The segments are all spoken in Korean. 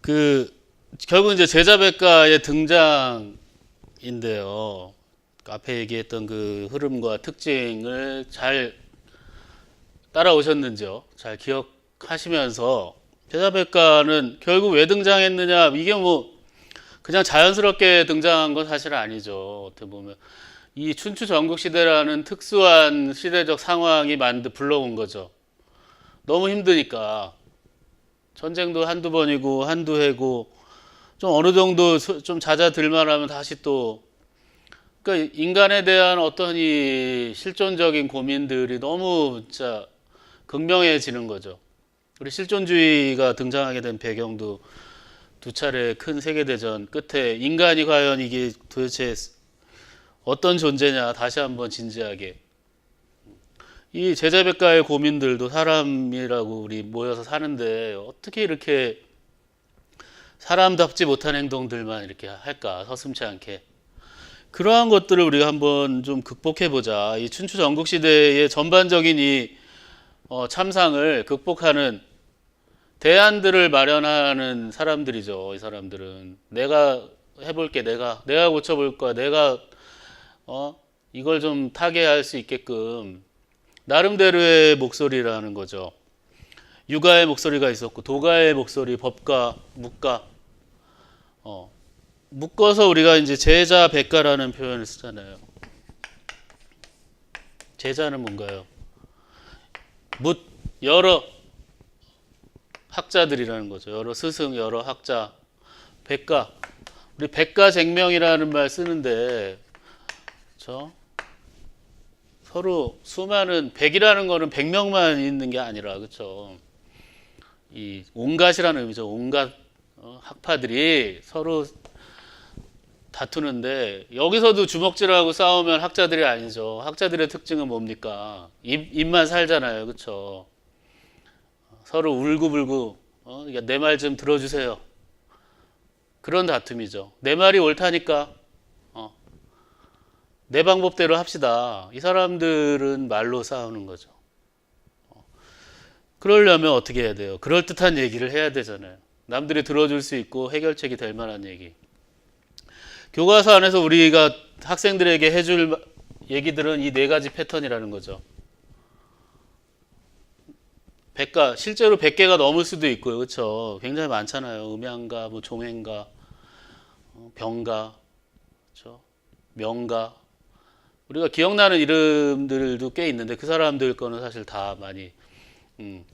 그 결국 이제 제자백가의 등장인데요. 앞에 얘기했던 그 흐름과 특징을 잘 따라오셨는지요? 잘 기억하시면서 제자백가는 결국 왜 등장했느냐? 이게 뭐 그냥 자연스럽게 등장한 건 사실 아니죠. 어떻게 보면 이 춘추 전국시대라는 특수한 시대적 상황이 불러온 거죠. 너무 힘드니까 전쟁도 한두 번이고 한두 해고 좀 어느 정도 좀 잦아들만 하면 다시 또 그러니까 인간에 대한 어떤 이 실존적인 고민들이 너무 진짜 극명해지는 거죠. 우리 실존주의가 등장하게 된 배경도 두 차례 큰 세계대전 끝에 인간이 과연 이게 도대체 어떤 존재냐 다시 한번 진지하게 이 제자백가의 고민들도 사람이라고 우리 모여서 사는데 어떻게 이렇게 사람답지 못한 행동들만 이렇게 할까 서슴지 않게 그러한 것들을 우리가 한번 좀 극복해 보자. 이 춘추 전국시대의 전반적인 이 참상을 극복하는 대안들을 마련하는 사람들이죠. 이 사람들은 내가 해볼게, 내가 고쳐볼 거야, 내가 이걸 좀 타개할 수 있게끔 나름대로의 목소리라는 거죠. 유가의 목소리가 있었고 도가의 목소리, 법가, 묵가. 묶어서 우리가 이제 제자 백가라는 표현을 쓰잖아요. 제자는 뭔가요? 여러 학자들이라는 거죠. 여러 스승, 여러 학자, 백가. 우리 백가쟁명이라는 말 쓰는데, 그렇죠? 서로 수많은 백이라는 거는 100명만 있는 게 아니라, 그렇죠? 이 온갖이라는 의미죠. 온갖 학파들이 서로 다투는데 여기서도 주먹질하고 싸우면 학자들이 아니죠. 학자들의 특징은 뭡니까? 입만 살잖아요. 그렇죠? 서로 울고불고 내 말 좀 들어주세요. 그런 다툼이죠. 내 말이 옳다니까 내 방법대로 합시다. 이 사람들은 말로 싸우는 거죠. 그러려면 어떻게 해야 돼요? 그럴듯한 얘기를 해야 되잖아요. 남들이 들어줄 수 있고 해결책이 될 만한 얘기. 교과서 안에서 우리가 학생들에게 해줄 얘기들은 이 네 가지 패턴이라는 거죠. 백가, 실제로 100개가 넘을 수도 있고요. 그렇죠? 굉장히 많잖아요. 음양가, 뭐 종행가, 병가, 그렇죠? 명가. 우리가 기억나는 이름들도 꽤 있는데 그 사람들 거는 사실 다 많이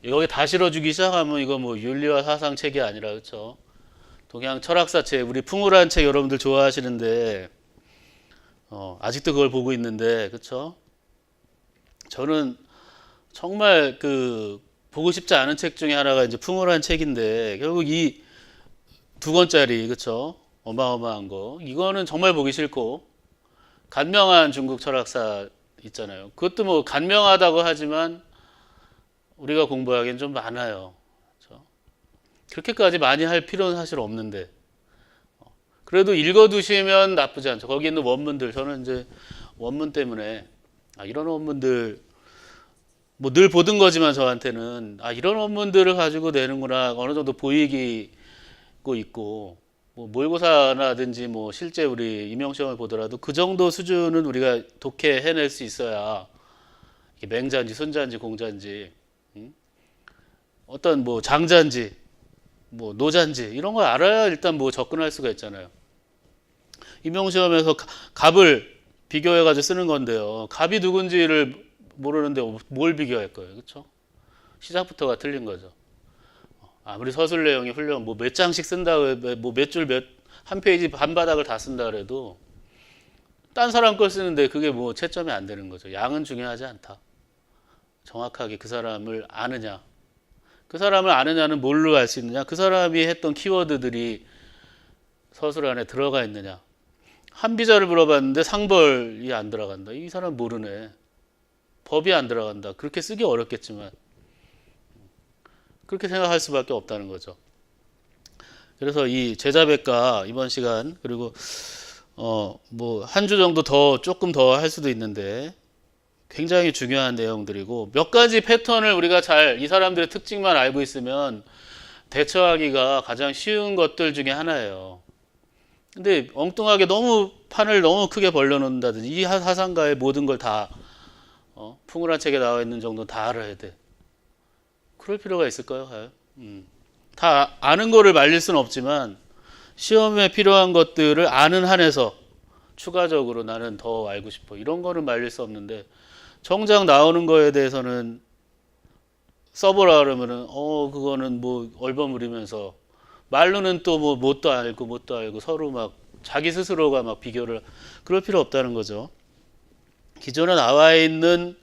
여기 다 실어주기 시작하면 이거 뭐 윤리와 사상 책이 아니라 그렇죠? 동양 철학사 책, 우리 풍우란 책 여러분들 좋아하시는데 아직도 그걸 보고 있는데 그렇죠? 저는 정말 그 보고 싶지 않은 책 중에 하나가 이제 풍우란 책인데 결국 이 2권짜리 그렇죠? 어마어마한 거 이거는 정말 보기 싫고 간명한 중국 철학사 있잖아요. 그것도 뭐 간명하다고 하지만 우리가 공부하기엔 좀 많아요. 그렇죠? 그렇게까지 많이 할 필요는 사실 없는데 그래도 읽어두시면 나쁘지 않죠. 거기 있는 원문들 저는 이제 원문 때문에 이런 원문들 뭐 늘 보던 거지만 저한테는 이런 원문들을 가지고 내는구나 어느 정도 보이고 있고 뭐 모의고사라든지 뭐 실제 우리 임용시험을 보더라도 그 정도 수준은 우리가 독해해낼 수 있어야 맹자인지 순자인지 공자인지 어떤 뭐 장자인지 뭐 노자인지 이런 걸 알아야 일단 뭐 접근할 수가 있잖아요. 임용시험에서 갑을 비교해가지고 쓰는 건데요. 갑이 누군지를 모르는데 뭘 비교할 거예요, 그렇죠? 시작부터가 틀린 거죠. 아무리 서술 내용이 훌륭한 뭐 몇 장씩 쓴다, 뭐 몇 줄 한 페이지 반바닥을 다 쓴다 그래도 딴 사람 걸 쓰는데 그게 뭐 채점이 안 되는 거죠. 양은 중요하지 않다. 정확하게 그 사람을 아느냐. 그 사람을 아느냐는 뭘로 알 수 있느냐? 그 사람이 했던 키워드들이 서술 안에 들어가 있느냐? 한비자를 물어봤는데 상벌이 안 들어간다. 이 사람 모르네. 법이 안 들어간다. 그렇게 쓰기 어렵겠지만 그렇게 생각할 수밖에 없다는 거죠. 그래서 이 제자백가 이번 시간 그리고 뭐 한 주 정도 더 조금 더 할 수도 있는데 굉장히 중요한 내용들이고 몇 가지 패턴을 우리가 잘 이 사람들의 특징만 알고 있으면 대처하기가 가장 쉬운 것들 중에 하나예요. 근데 엉뚱하게 너무 판을 너무 크게 벌려놓는다든지 이 사상가의 모든 걸 다 풍울한 책에 나와 있는 정도 다 알아야 돼. 그럴 필요가 있을까요? 과연? 다 아는 거를 말릴 수는 없지만 시험에 필요한 것들을 아는 한에서 추가적으로 나는 더 알고 싶어. 이런 거는 말릴 수 없는데 정작 나오는 거에 대해서는 써보라 그러면은 그거는 뭐 얼버무리면서 말로는 또 뭐 뭣도 알고 서로 막 자기 스스로가 막 비교를 그럴 필요 없다는 거죠. 기존에 나와 있는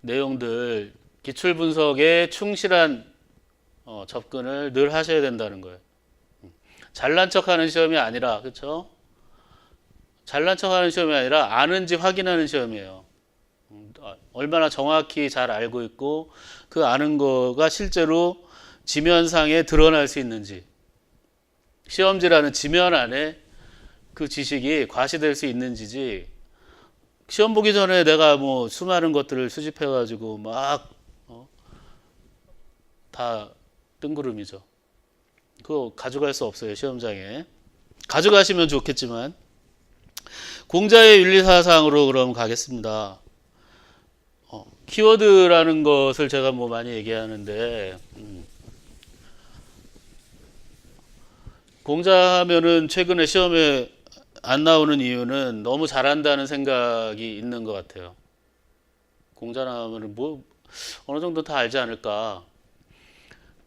내용들 기출 분석에 충실한 접근을 늘 하셔야 된다는 거예요. 잘난 척하는 시험이 아니라 그렇죠? 잘난 척하는 시험이 아니라 아는지 확인하는 시험이에요. 얼마나 정확히 잘 알고 있고 그 아는 거가 실제로 지면상에 드러날 수 있는지 시험지라는 지면 안에 그 지식이 과시될 수 있는지지 시험 보기 전에 내가 뭐 수많은 것들을 수집해 가지고 막 다 뜬구름이죠. 그거 가져갈 수 없어요. 시험장에. 가져가시면 좋겠지만 공자의 윤리사상으로 그럼 가겠습니다. 키워드라는 것을 제가 뭐 많이 얘기하는데 공자 하면은 최근에 시험에 안 나오는 이유는 너무 잘한다는 생각이 있는 것 같아요. 공자 나오면은 뭐 어느 정도 다 알지 않을까.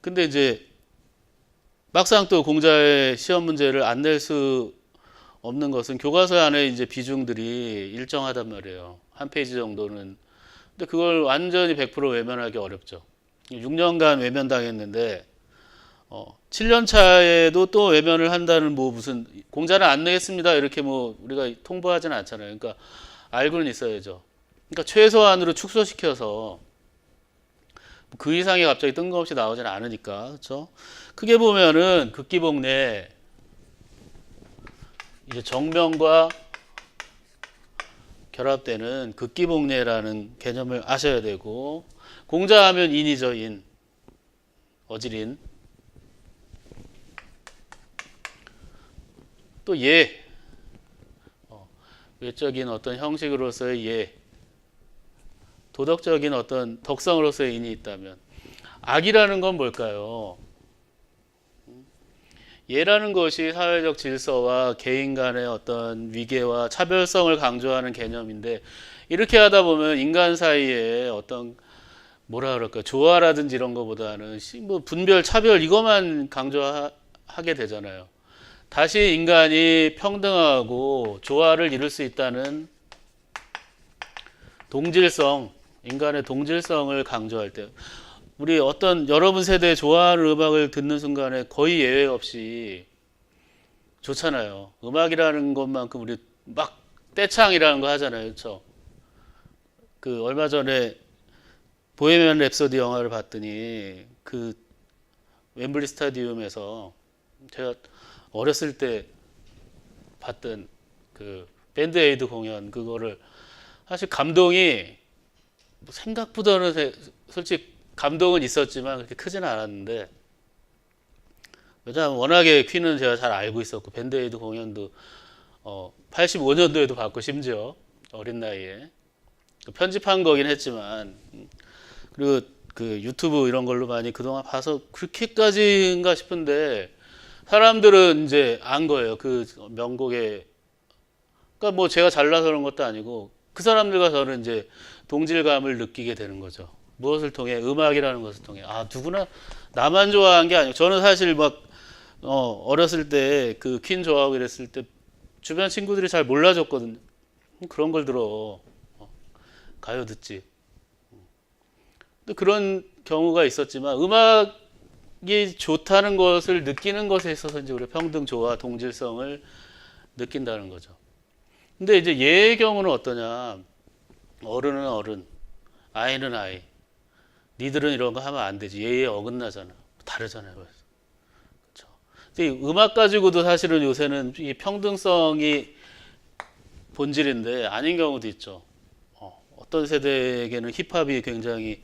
근데 이제 막상 또 공자의 시험 문제를 안 낼 수 없는 것은 교과서 안에 이제 비중들이 일정하단 말이에요. 한 페이지 정도는. 근데 그걸 완전히 100% 외면하기 어렵죠. 6년간 외면당했는데 7년 차에도 또 외면을 한다는 뭐 무슨 공자는 안 내겠습니다 이렇게 뭐 우리가 통보하지는 않잖아요. 그러니까 알고는 있어야죠. 그러니까 최소한으로 축소시켜서 그 이상이 갑자기 뜬금없이 나오지는 않으니까 그렇죠. 크게 보면은 극기복례 이제 정명과 결합되는 극기복례라는 개념을 아셔야 되고 공자하면 인이죠. 인 어질인 또 예 외적인 어떤 형식으로서의 예 도덕적인 어떤 덕성으로서의 인이 있다면 악이라는 건 뭘까요? 예라는 것이 사회적 질서와 개인 간의 어떤 위계와 차별성을 강조하는 개념인데 이렇게 하다 보면 인간 사이에 어떤 뭐라 그럴까 조화라든지 이런 거보다는 뭐 분별 차별 이것만 강조하게 되잖아요. 다시 인간이 평등하고 조화를 이룰 수 있다는 동질성 인간의 동질성을 강조할 때 우리 어떤 여러분 세대에 좋아하는 음악을 듣는 순간에 거의 예외 없이 좋잖아요. 음악이라는 것만큼 우리 막 떼창이라는 거 하잖아요. 그렇죠? 그 얼마 전에 보헤미안 랩소디 영화를 봤더니 그 웸블리 스타디움에서 제가 어렸을 때 봤던 그 밴드 에이드 공연 그거를 사실 감동이 생각보다는 솔직히 감동은 있었지만 그렇게 크지는 않았는데 왜냐하면 워낙에 퀸은 제가 잘 알고 있었고 밴드에이드 공연도 85년도에도 봤고 심지어 어린 나이에 편집한 거긴 했지만 그리고 그 유튜브 이런 걸로 많이 그동안 봐서 그렇게까지인가 싶은데 사람들은 이제 안 거예요. 그 명곡에 그러니까 뭐 제가 잘나서 그런 것도 아니고 그 사람들과 저는 이제 동질감을 느끼게 되는 거죠. 무엇을 통해? 음악이라는 것을 통해. 아, 누구나 나만 좋아한 게 아니고 저는 사실 막 어렸을 때 그 퀸 좋아하고 이랬을 때 주변 친구들이 잘 몰라줬거든요. 그런 걸 들어. 가요 듣지. 또 그런 경우가 있었지만 음악이 좋다는 것을 느끼는 것에 있어서 이제 우리 평등, 조화, 동질성을 느낀다는 거죠. 근데 이제 예의 경우는 어떠냐? 어른은 어른, 아이는 아이. 니들은 이런 거 하면 안 되지. 예의에 어긋나잖아. 다르잖아요. 그렇죠. 근데 음악 가지고도 사실은 요새는 이 평등성이 본질인데 아닌 경우도 있죠. 어떤 세대에게는 힙합이 굉장히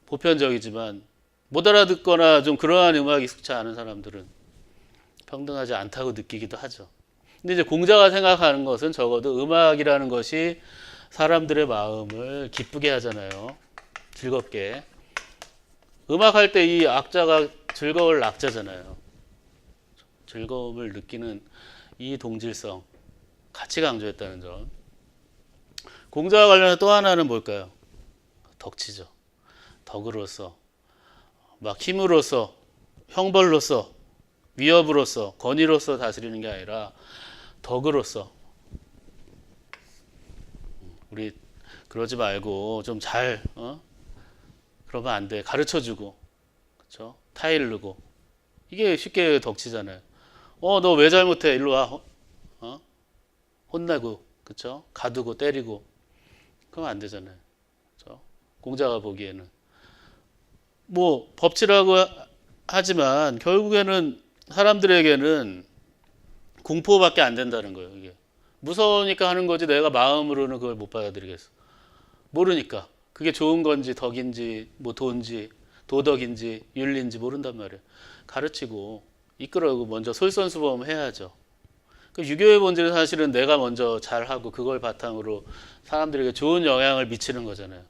보편적이지만 못 알아듣거나 좀 그러한 음악이 익숙치 않은 사람들은 평등하지 않다고 느끼기도 하죠. 근데 이제 공자가 생각하는 것은 적어도 음악이라는 것이 사람들의 마음을 기쁘게 하잖아요. 즐겁게. 음악할 때 이 악자가 즐거울 악자잖아요. 즐거움을 느끼는 이 동질성 같이 강조했다는 점. 공자와 관련해서 또 하나는 뭘까요? 덕치죠. 덕으로서 막 힘으로써 형벌로서 위협으로서 권위로서 다스리는 게 아니라 덕으로서 우리 그러지 말고 좀 잘 그러면 안 돼. 가르쳐주고 그렇죠? 타일르고 이게 쉽게 덕치잖아요. 너 왜 잘못해? 일로 와. 혼나고 그렇죠? 가두고 때리고 그러면 안 되잖아요. 그렇죠? 공자가 보기에는 뭐 법치라고 하지만 결국에는 사람들에게는 공포밖에 안 된다는 거예요. 이게 무서우니까 하는 거지 내가 마음으로는 그걸 못 받아들이겠어. 모르니까 그게 좋은 건지 덕인지 뭐 돈지 도덕인지 윤리인지 모른단 말이에요. 가르치고 이끌어오고 먼저 솔선수범해야죠. 그 유교의 본질은 사실은 내가 먼저 잘하고 그걸 바탕으로 사람들에게 좋은 영향을 미치는 거잖아요.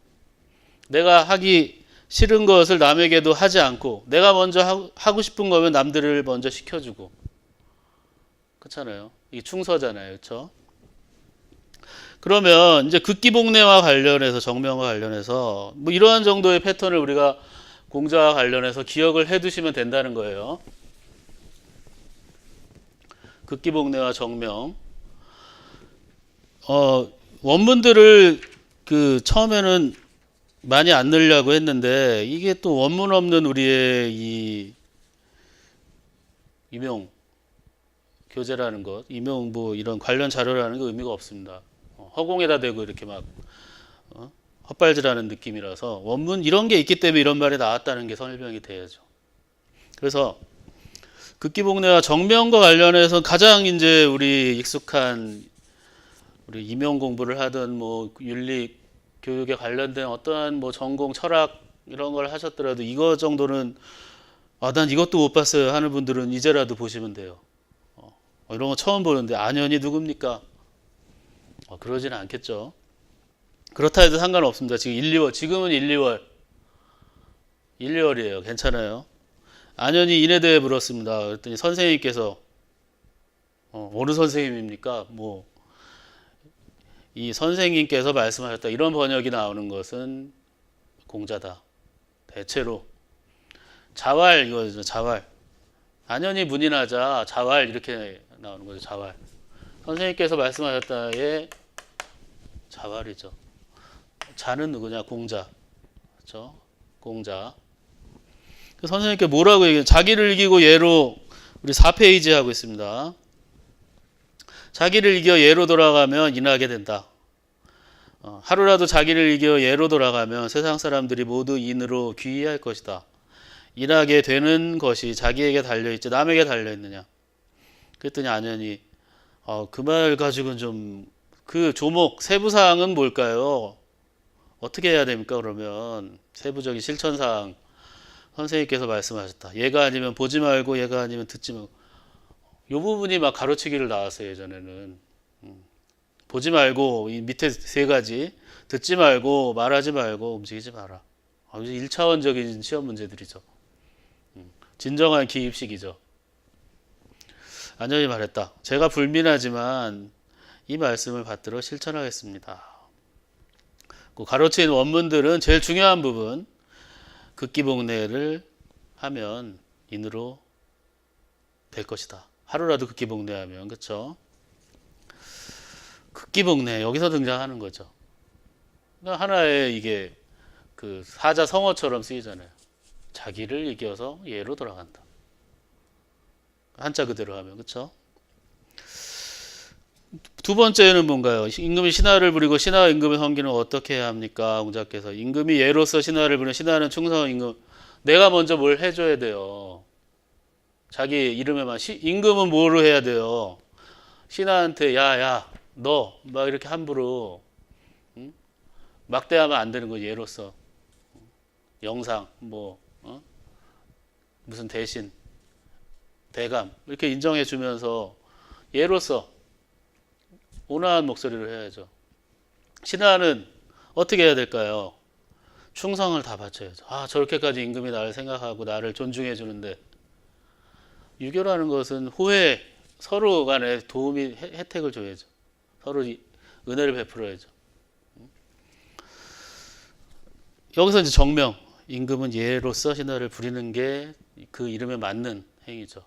내가 하기 싫은 것을 남에게도 하지 않고 내가 먼저 하고 싶은 거면 남들을 먼저 시켜주고 그렇잖아요. 이게 충서잖아요. 그렇죠? 그러면 이제 극기복례와 관련해서 정명과 관련해서 뭐 이러한 정도의 패턴을 우리가 공자와 관련해서 기억을 해두시면 된다는 거예요. 극기복례와 정명. 원문들을 그 처음에는 많이 안 넣으려고 했는데 이게 또 원문 없는 우리의 이 임용 교재라는 것, 임용 뭐 이런 관련 자료라는 게 의미가 없습니다. 허공에다 대고 이렇게 막 헛발질하는 느낌이라서 원문 이런 게 있기 때문에 이런 말이 나왔다는 게 설명이 돼야죠. 그래서 극기복례와 정명과 관련해서 가장 이제 우리 익숙한 우리 임용 공부를 하든 뭐 윤리 교육에 관련된 어떠한 뭐 전공 철학 이런 걸 하셨더라도 이거 정도는 난 이것도 못 봤어요 하는 분들은 이제라도 보시면 돼요. 이런 거 처음 보는데 안현이 누굽니까? 그러지는 않겠죠. 그렇다 해도 상관없습니다. 지금 1, 2월 지금은 1, 2월 1, 2월이에요. 괜찮아요. 안현이 인해대에 물었습니다. 그랬더니 선생님께서 어느 선생님입니까? 뭐 이 선생님께서 말씀하셨다. 이런 번역이 나오는 것은 공자다. 대체로 자왈 이거죠. 자왈. 안현이 문인하자 자왈 이렇게 나오는 거죠. 자왈. 선생님께서 말씀하셨다의 자왈이죠. 자는 누구냐? 공자. 그렇죠? 공자. 선생님께 뭐라고 얘기해요? 자기를 이기고 예로 우리 4페이지 하고 있습니다. 자기를 이겨 예로 돌아가면 인하게 된다. 하루라도 자기를 이겨 예로 돌아가면 세상 사람들이 모두 인으로 귀의할 것이다. 인하게 되는 것이 자기에게 달려있지 남에게 달려있느냐. 그랬더니 안현이 그 말 가지고는 좀 그 조목 세부사항은 뭘까요? 어떻게 해야 됩니까? 그러면 세부적인 실천사항 선생님께서 말씀하셨다. 얘가 아니면 보지 말고 얘가 아니면 듣지 말고 이 부분이 막 가로치기를 나왔어요. 예전에는 보지 말고 이 밑에 세 가지 듣지 말고 말하지 말고 움직이지 마라. 1차원적인 시험 문제들이죠. 진정한 기입식이죠. 안현이 말했다. 제가 불민하지만 이 말씀을 받들어 실천하겠습니다. 그 가로친 원문들은 제일 중요한 부분 극기복례를 하면 인으로 될 것이다. 하루라도 극기복례하면 그렇죠? 극기복례 여기서 등장하는 거죠. 그러니까 하나의 이게 그 사자성어처럼 쓰이잖아요. 자기를 이겨서 예로 돌아간다. 한자 그대로 하면 그렇죠? 두 번째는 뭔가요? 임금이 신하를 부리고 신하와 임금의 성기는 어떻게 해야 합니까? 공자께서 임금이 예로서 신하를 부리는 신하는 충성 임금 내가 먼저 뭘 해줘야 돼요. 자기 이름에만 임금은 뭐로 해야 돼요? 신하한테 야야 너 막 이렇게 함부로 막대하면 안 되는 거 예로서 영상 뭐 무슨 대신, 대감 이렇게 인정해 주면서 예로서 온화한 목소리를 해야죠. 신하는 어떻게 해야 될까요? 충성을 다 바쳐야죠. 아, 저렇게까지 임금이 나를 생각하고 나를 존중해 주는데. 유교라는 것은 후회, 서로 간에 도움이, 혜택을 줘야죠. 서로 은혜를 베풀어야죠. 여기서 이제 정명, 임금은 예로서 신하를 부리는 게 그 이름에 맞는 행위죠.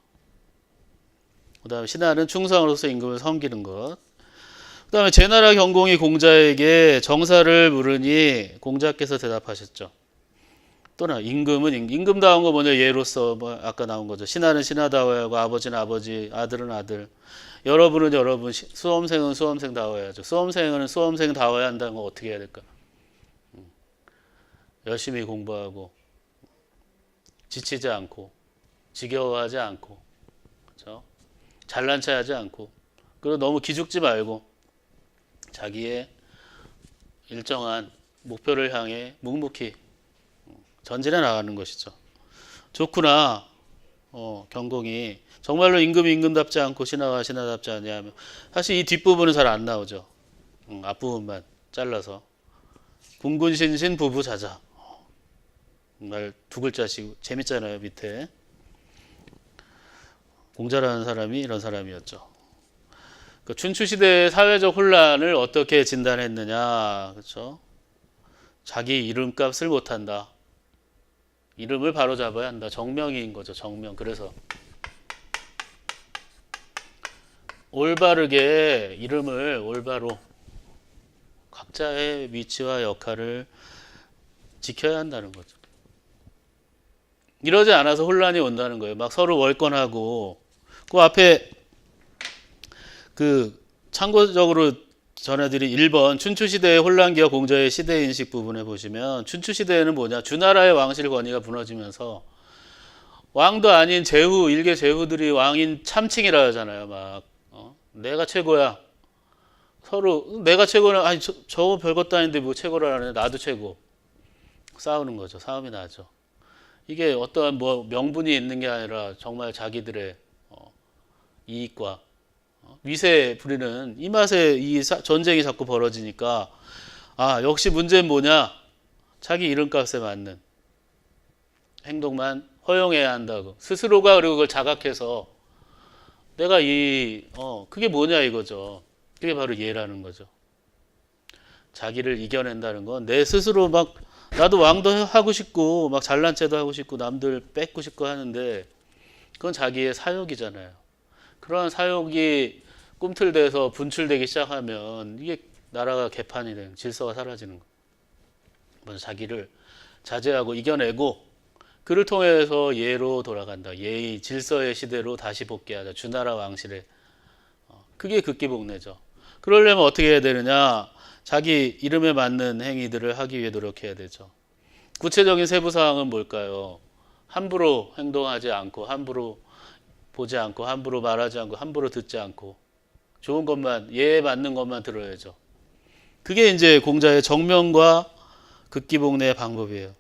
그 다음에 신하는 충성으로서 임금을 섬기는 것. 그 다음에 제나라 경공이 공자에게 정사를 물으니 공자께서 대답하셨죠. 또나 임금은 임금다운 거 뭐냐, 예로서 뭐 아까 나온 거죠. 신하는 신하다워야 하고 아버지는 아버지, 아들은 아들. 여러분은 여러분, 수험생은 수험생다워야죠. 수험생은 수험생다워야 한다는 거 어떻게 해야 될까? 열심히 공부하고 지치지 않고 지겨워하지 않고, 그렇죠? 잘난 체하지 않고, 그리고 너무 기죽지 말고 자기의 일정한 목표를 향해 묵묵히 전진해 나가는 것이죠. 좋구나. 경공이 정말로 임금이 임금답지 않고 신하가 신하답지 않냐면, 사실 이 뒷부분은 잘 안 나오죠. 앞부분만 잘라서 군군신신 부부자자. 말 두 글자씩 재밌잖아요. 밑에 공자라는 사람이 이런 사람이었죠. 그 춘추시대의 사회적 혼란을 어떻게 진단했느냐, 그렇죠? 자기 이름값을 못한다. 이름을 바로 잡아야 한다. 정명인 거죠. 정명. 그래서 올바르게 이름을 올바로 각자의 위치와 역할을 지켜야 한다는 거죠. 이러지 않아서 혼란이 온다는 거예요. 막 서로 월권하고, 그 앞에 그 참고적으로 전해드린 1번 춘추시대의 혼란기와 공자의 시대인식 부분에 보시면, 춘추시대에는 뭐냐, 주나라의 왕실 권위가 무너지면서 왕도 아닌 제후, 일개 제후들이 왕인 참칭이라 하잖아요. 막 내가 최고야. 서로 내가 최고는, 아니 저 별것도 아닌데 뭐 최고라 하네. 나도 최고. 싸우는 거죠. 싸움이 나죠. 이게 어떠한 뭐 명분이 있는 게 아니라 정말 자기들의 이익과 위세 부리는 이 맛에 이 전쟁이 자꾸 벌어지니까, 아, 역시 문제는 뭐냐? 자기 이름값에 맞는 행동만 허용해야 한다고. 스스로가 그리고 그걸 자각해서 내가 그게 뭐냐 이거죠. 그게 바로 예라는 거죠. 자기를 이겨낸다는 건 내 스스로 막 나도 왕도 하고 싶고 막 잘난 체도 하고 싶고 남들 뺏고 싶고 하는데, 그건 자기의 사욕이잖아요. 그러한 사욕이 꿈틀대서 분출되기 시작하면 이게 나라가 개판이 되는, 질서가 사라지는 거예요. 먼저 자기를 자제하고 이겨내고 그를 통해서 예로 돌아간다. 예의, 질서의 시대로 다시 복귀하자. 주나라 왕실에. 그게 극기복례죠. 그러려면 어떻게 해야 되느냐? 자기 이름에 맞는 행위들을 하기 위해 노력해야 되죠. 구체적인 세부사항은 뭘까요? 함부로 행동하지 않고, 함부로 보지 않고, 함부로 말하지 않고, 함부로 듣지 않고, 좋은 것만, 예에 맞는 것만 들어야죠. 그게 이제 공자의 정명과 극기복례의 방법이에요.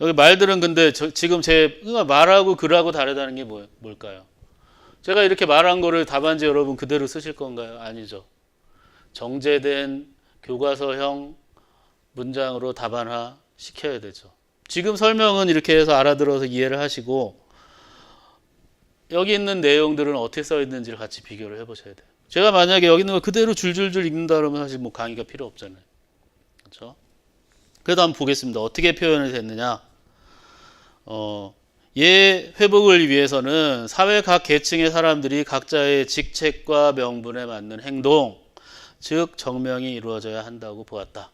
여기 말들은 근데 지금 제 말하고 글하고 다르다는 게 뭘까요? 제가 이렇게 말한 거를 답안지 여러분 그대로 쓰실 건가요? 아니죠. 정제된 교과서형 문장으로 답안화 시켜야 되죠. 지금 설명은 이렇게 해서 알아들어서 이해를 하시고, 여기 있는 내용들은 어떻게 써 있는지를 같이 비교를 해보셔야 돼요. 제가 만약에 여기 있는 거 그대로 줄줄줄 읽는다 그러면 사실 뭐 강의가 필요 없잖아요. 그렇죠? 그래도 한번 보겠습니다. 어떻게 표현이 됐느냐. 예 회복을 위해서는 사회 각 계층의 사람들이 각자의 직책과 명분에 맞는 행동, 즉 정명이 이루어져야 한다고 보았다.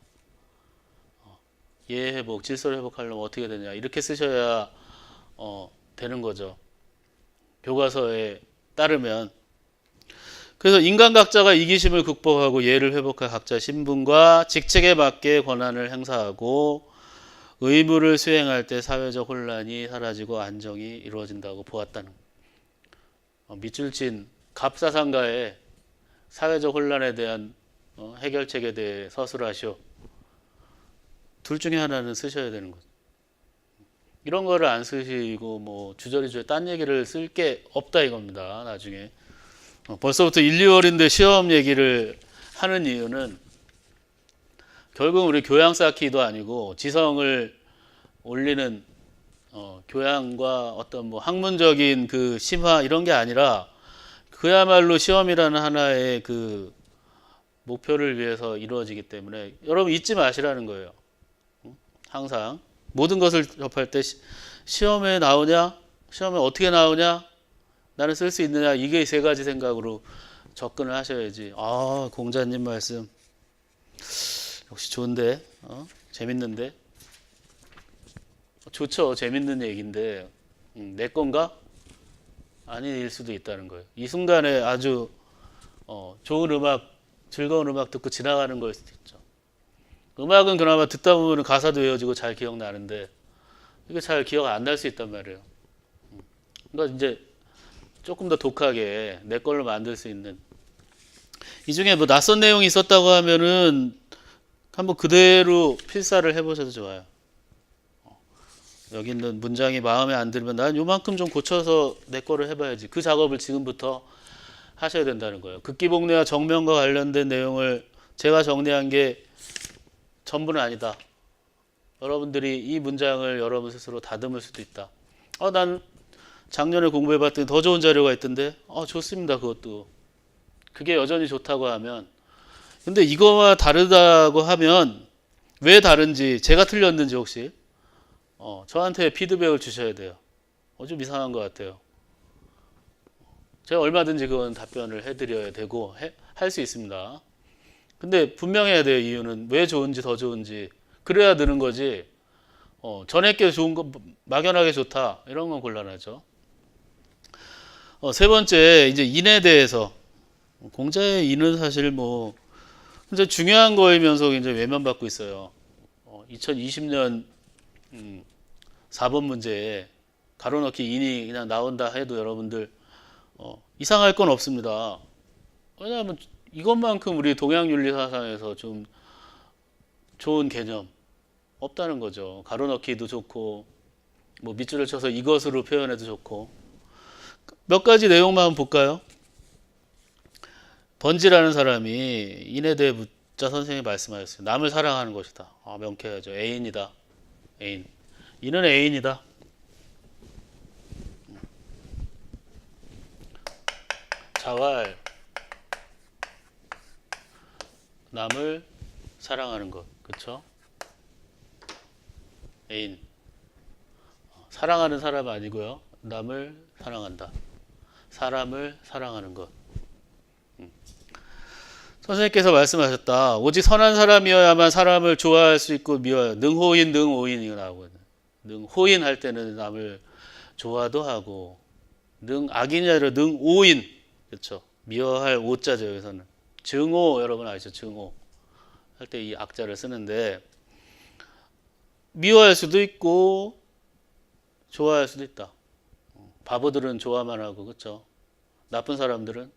예 회복, 질서를 회복하려면 어떻게 되냐, 이렇게 쓰셔야 되는 거죠. 교과서에 따르면. 그래서 인간 각자가 이기심을 극복하고 예를 회복할 각자의 신분과 직책에 맞게 권한을 행사하고 의무를 수행할 때 사회적 혼란이 사라지고 안정이 이루어진다고 보았다는 밑줄친 갑사상가의 사회적 혼란에 대한 해결책에 대해 서술하시오. 둘 중에 하나는 쓰셔야 되는 거죠. 이런 거를 안 쓰시고 뭐 주저리주저 딴 얘기를 쓸 게 없다 이겁니다. 나중에 벌써부터 1, 2월인데 시험 얘기를 하는 이유는 결국 우리 교양 쌓기도 아니고 지성을 올리는 교양과 어떤 뭐 학문적인 그 심화 이런 게 아니라 그야말로 시험이라는 하나의 그 목표를 위해서 이루어지기 때문에 여러분 잊지 마시라는 거예요. 항상 모든 것을 접할 때 시험에 나오냐, 시험에 어떻게 나오냐, 나는 쓸 수 있느냐, 이게 세 가지 생각으로 접근을 하셔야지. 아, 공자님 말씀 역시 좋은데, 재밌는데, 좋죠. 재밌는 얘기인데 내 건가? 아닐 수도 있다는 거예요. 이 순간에 아주 좋은 음악, 즐거운 음악 듣고 지나가는 걸 수도 있죠. 음악은 그나마 듣다 보면 가사도 외워지고 잘 기억나는데 이게 잘 기억 안 날 수 있단 말이에요. 그러니까 이제 조금 더 독하게 내 걸로 만들 수 있는, 이 중에 뭐 낯선 내용이 있었다고 하면은 한번 그대로 필사를 해보셔도 좋아요. 여기 있는 문장이 마음에 안 들면 난 요만큼 좀 고쳐서 내 거를 해봐야지. 그 작업을 지금부터 하셔야 된다는 거예요. 극기복례와 정명과 관련된 내용을 제가 정리한 게 전부는 아니다. 여러분들이 이 문장을 여러분 스스로 다듬을 수도 있다. 난 작년에 공부해봤더니 더 좋은 자료가 있던데. 좋습니다. 그것도. 그게 여전히 좋다고 하면. 근데 이거와 다르다고 하면 왜 다른지, 제가 틀렸는지 혹시 저한테 피드백을 주셔야 돼요. 좀 이상한 것 같아요. 제가 얼마든지 그건 답변을 해드려야 되고 할 수 있습니다. 근데 분명해야 돼요. 이유는 왜 좋은지, 더 좋은지. 그래야 느는 거지. 전에 게 좋은 거 막연하게 좋다 이런 건 곤란하죠. 세 번째, 이제 인에 대해서. 공자의 인은 사실 뭐 굉장히 중요한 거이면서 굉장히 외면받고 있어요. 2020년 4번 문제에 가로넣기 인이 그냥 나온다 해도 여러분들 이상할 건 없습니다. 왜냐하면 이것만큼 우리 동양윤리 사상에서 좀 좋은 개념 없다는 거죠. 가로넣기도 좋고 뭐 밑줄을 쳐서 이것으로 표현해도 좋고. 몇 가지 내용만 볼까요? 번지라는 사람이 인에 대해 묻자 선생님이 말씀하셨어요. 남을 사랑하는 것이다. 명쾌하죠. 애인이다. 애인. 인은 애인이다. 자활. 남을 사랑하는 것. 그쵸? 애인. 사랑하는 사람 아니고요. 남을 사랑한다. 사람을 사랑하는 것. 선생님께서 말씀하셨다. 오직 선한 사람이어야만 사람을 좋아할 수 있고 미워요. 능호인, 능오인 이거 나오거든요. 능호인 할 때는 남을 좋아도 하고, 악인이 아니라 능오인, 그렇죠? 미워할 오자죠. 여기서는 증오, 여러분 아시죠? 증오 할 때 이 악자를 쓰는데 미워할 수도 있고 좋아할 수도 있다. 바보들은 좋아만 하고, 그렇죠? 나쁜 사람들은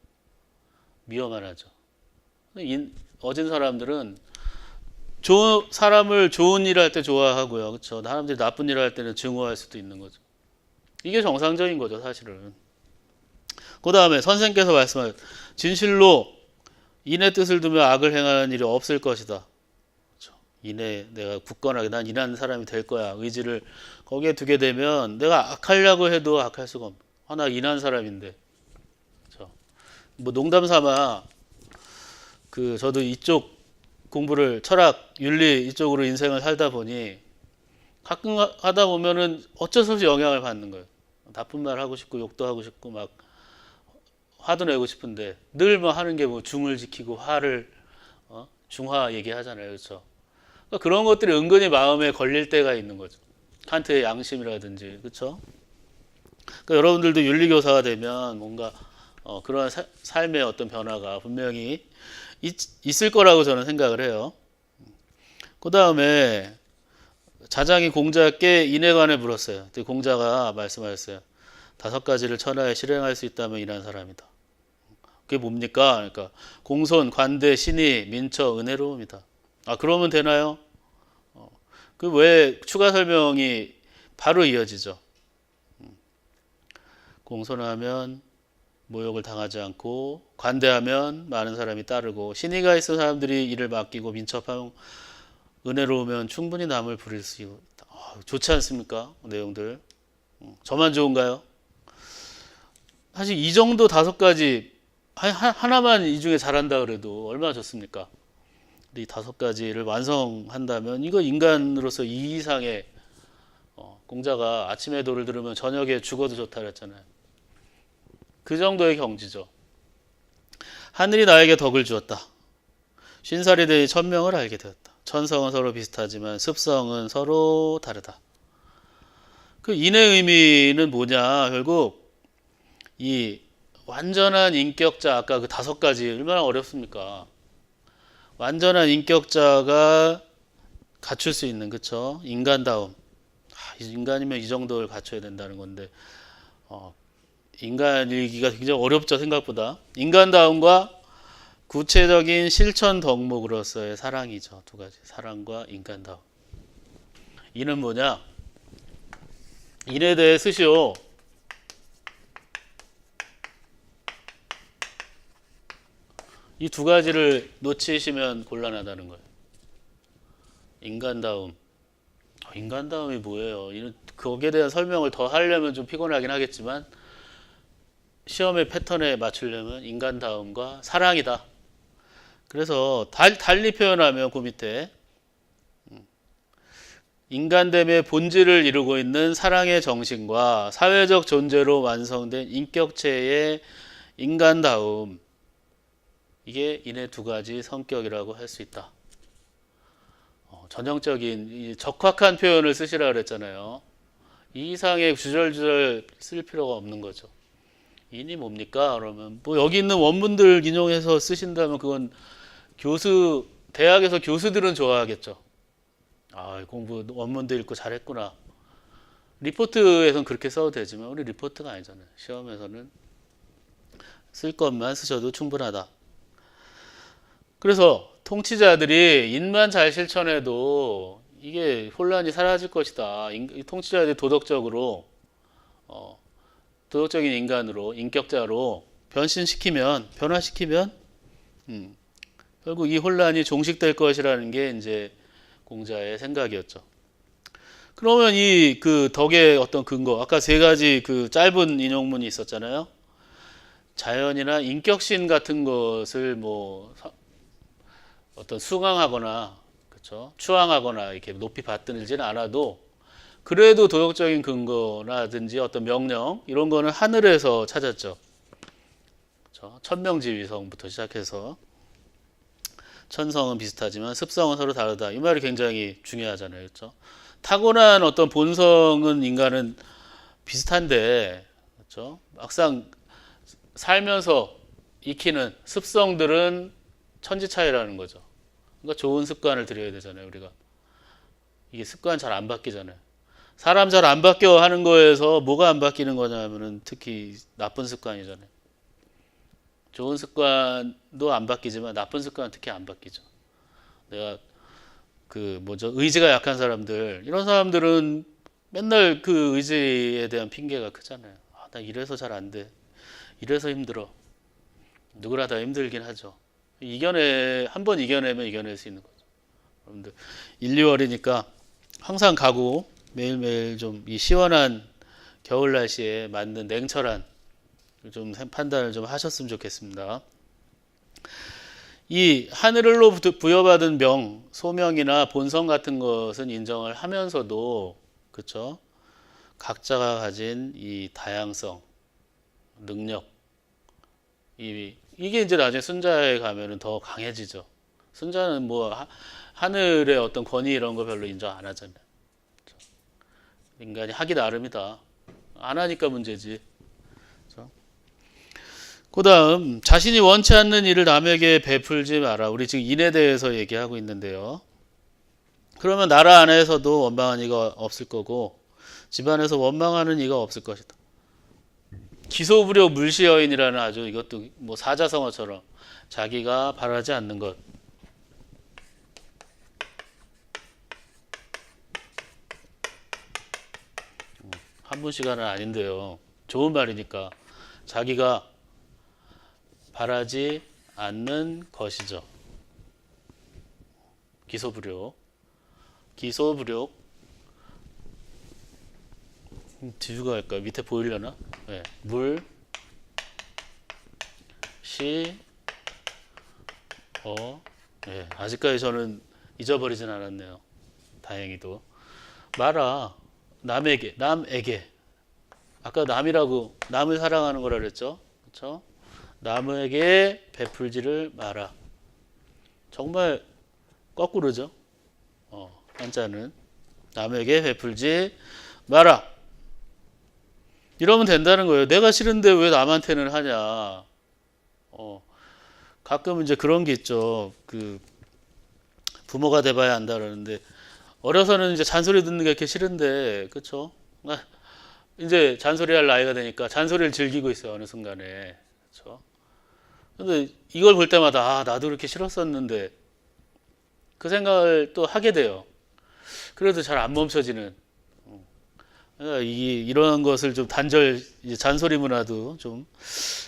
미워만 하죠. 어진 사람들은 사람을 좋은 일을 할 때 좋아하고요. 그렇죠? 사람들이 나쁜 일을 할 때는 증오할 수도 있는 거죠. 이게 정상적인 거죠, 사실은. 그 다음에 선생님께서 말씀하신 진실로 인의 뜻을 두며 악을 행하는 일이 없을 것이다. 그렇죠? 인에 내가 굳건하게 난 인하는 사람이 될 거야. 의지를 거기에 두게 되면 내가 악하려고 해도 악할 수가 없다. 나 인한 사람인데. 그렇죠? 뭐 농담 삼아 저도 이쪽 공부를 철학, 윤리 이쪽으로 인생을 살다 보니 가끔 하다 보면은 어쩔 수 없이 영향을 받는 거예요. 나쁜 말 하고 싶고 욕도 하고 싶고 막 화도 내고 싶은데 늘 뭐 하는 게 뭐 중을 지키고 화를 중화 얘기하잖아요. 그렇죠? 그러니까 그런 것들이 은근히 마음에 걸릴 때가 있는 거죠. 칸트의 양심이라든지. 그렇죠? 그러니까 여러분들도 윤리교사가 되면 뭔가 그런 삶의 어떤 변화가 분명히 있을 거라고 저는 생각을 해요. 그 다음에 자장이 공자께 인에 관해 물었어요. 공자가 말씀하셨어요. 5가지를 천하에 실행할 수 있다면 이란 사람이다. 그게 뭡니까? 그러니까 공손, 관대, 신의, 민처, 은혜로움이다. 그러면 되나요? 그 왜 추가 설명이 바로 이어지죠. 공손하면 모욕을 당하지 않고 관대하면 많은 사람이 따르고 신의가 있는 사람들이 일을 맡기고 민첩하면 은혜로우면 충분히 남을 부릴 수 있다. 좋지 않습니까? 내용들. 저만 좋은가요? 사실 이 정도 5가지 하나만 이 중에 잘한다 그래도 얼마나 좋습니까? 이 5가지를 완성한다면 이거 인간으로서 이 이상의 공자가 아침에 도를 들으면 저녁에 죽어도 좋다 그랬잖아요. 그 정도의 경지죠. 하늘이 나에게 덕을 주었다. 50살이 되니 천명을 알게 되었다. 천성은 서로 비슷하지만 습성은 서로 다르다. 그 인의 의미는 뭐냐? 결국 이 완전한 인격자, 아까 그 5가지 얼마나 어렵습니까? 완전한 인격자가 갖출 수 있는, 그쵸? 인간다움. 인간이면 이 정도를 갖춰야 된다는 건데 인간이기가 굉장히 어렵죠, 생각보다. 인간다움과 구체적인 실천 덕목으로서의 사랑이죠. 2가지. 사랑과 인간다움. 이는 뭐냐? 인에 대해 쓰시오. 이 2가지를 놓치시면 곤란하다는 거예요. 인간다움. 인간다움이 뭐예요? 거기에 대한 설명을 더 하려면 좀 피곤하긴 하겠지만 시험의 패턴에 맞추려면 인간다움과 사랑이다. 그래서 달리 표현하면 그 밑에 인간됨의 본질을 이루고 있는 사랑의 정신과 사회적 존재로 완성된 인격체의 인간다움, 이게 인의 2가지 성격이라고 할 수 있다. 전형적인 적확한 표현을 쓰시라 그랬잖아요. 이 이상의 주절주절 쓸 필요가 없는 거죠. 인이 뭡니까? 그러면 뭐 여기 있는 원문들 인용해서 쓰신다면 그건 대학에서 교수들은 좋아하겠죠. 공부 원문도 읽고 잘했구나. 리포트에서는 그렇게 써도 되지만 우리 리포트가 아니잖아요. 시험에서는 쓸 것만 쓰셔도 충분하다. 그래서 통치자들이 인만 잘 실천해도 이게 혼란이 사라질 것이다. 통치자들이 도덕적인 인간으로, 인격자로 변화시키면 결국 이 혼란이 종식될 것이라는 게 이제 공자의 생각이었죠. 그러면 이 그 덕의 어떤 근거, 아까 3가지 그 짧은 인용문이 있었잖아요. 자연이나 인격신 같은 것을 어떤 숭앙하거나, 그렇죠? 추앙하거나 이렇게 높이 받들지는 않아도 그래도 도덕적인 근거라든지 어떤 명령 이런 거는 하늘에서 찾았죠. 그렇죠? 천명지위성부터 시작해서 천성은 비슷하지만 습성은 서로 다르다. 이 말이 굉장히 중요하잖아요. 그렇죠? 타고난 어떤 본성은 인간은 비슷한데, 그렇죠? 막상 살면서 익히는 습성들은 천지 차이라는 거죠. 그러니까 좋은 습관을 들여야 되잖아요, 우리가. 이게 습관 잘 안 바뀌잖아요. 사람 잘 안 바뀌어 하는 거에서 뭐가 안 바뀌는 거냐면은 특히 나쁜 습관이잖아요. 좋은 습관도 안 바뀌지만 나쁜 습관은 특히 안 바뀌죠. 내가 의지가 약한 사람들, 이런 사람들은 맨날 그 의지에 대한 핑계가 크잖아요. 나 이래서 잘 안 돼. 이래서 힘들어. 누구나 다 힘들긴 하죠. 한번 이겨내면 이겨낼 수 있는 거죠. 여러분들 1, 2월이니까 항상 가고 매일매일 좀 이 시원한 겨울 날씨에 맞는 냉철한 좀 판단을 좀 하셨으면 좋겠습니다. 이 하늘로 부여받은 소명이나 본성 같은 것은 인정을 하면서도, 그렇죠? 각자가 가진 이 다양성, 능력, 이게 이제 나중에 순자에 가면은 더 강해지죠. 순자는 하늘의 어떤 권위 이런 거 별로 인정 안 하잖아요. 인간이 하기 나름이다. 안 하니까 문제지. 그 다음, 자신이 원치 않는 일을 남에게 베풀지 마라. 우리 지금 인에 대해서 얘기하고 있는데요. 그러면 나라 안에서도 원망한 이가 없을 거고 집안에서 원망하는 이가 없을 것이다. 기소부력 물시여인이라는 아주 이것도 사자성어처럼 자기가 바라지 않는 것, 한 분씩은 아닌데요. 좋은 말이니까 자기가 바라지 않는 것이죠. 기소불욕. 기소불욕. 뒤주가 할까요? 밑에 보이려나? 네. 물, 시, 네. 아직까지 저는 잊어버리진 않았네요. 다행히도. 말아. 남에게. 아까 남이라고, 남을 사랑하는 거라 그랬죠? 그렇죠? 남에게 베풀지를 마라. 정말 거꾸로죠? 한자는. 남에게 베풀지 마라. 이러면 된다는 거예요. 내가 싫은데 왜 남한테는 하냐. 가끔 이제 그런 게 있죠. 그 부모가 돼봐야 안다 그러는데 어려서는 이제 잔소리 듣는 게 이렇게 싫은데, 그렇죠? 이제 잔소리할 나이가 되니까 잔소리를 즐기고 있어요. 어느 순간에, 그렇죠? 근데 이걸 볼 때마다 나도 이렇게 싫었었는데 그 생각을 또 하게 돼요. 그래도 잘 안 멈춰지는. 그러니까 이런 것을 좀 이제 잔소리 문화도 좀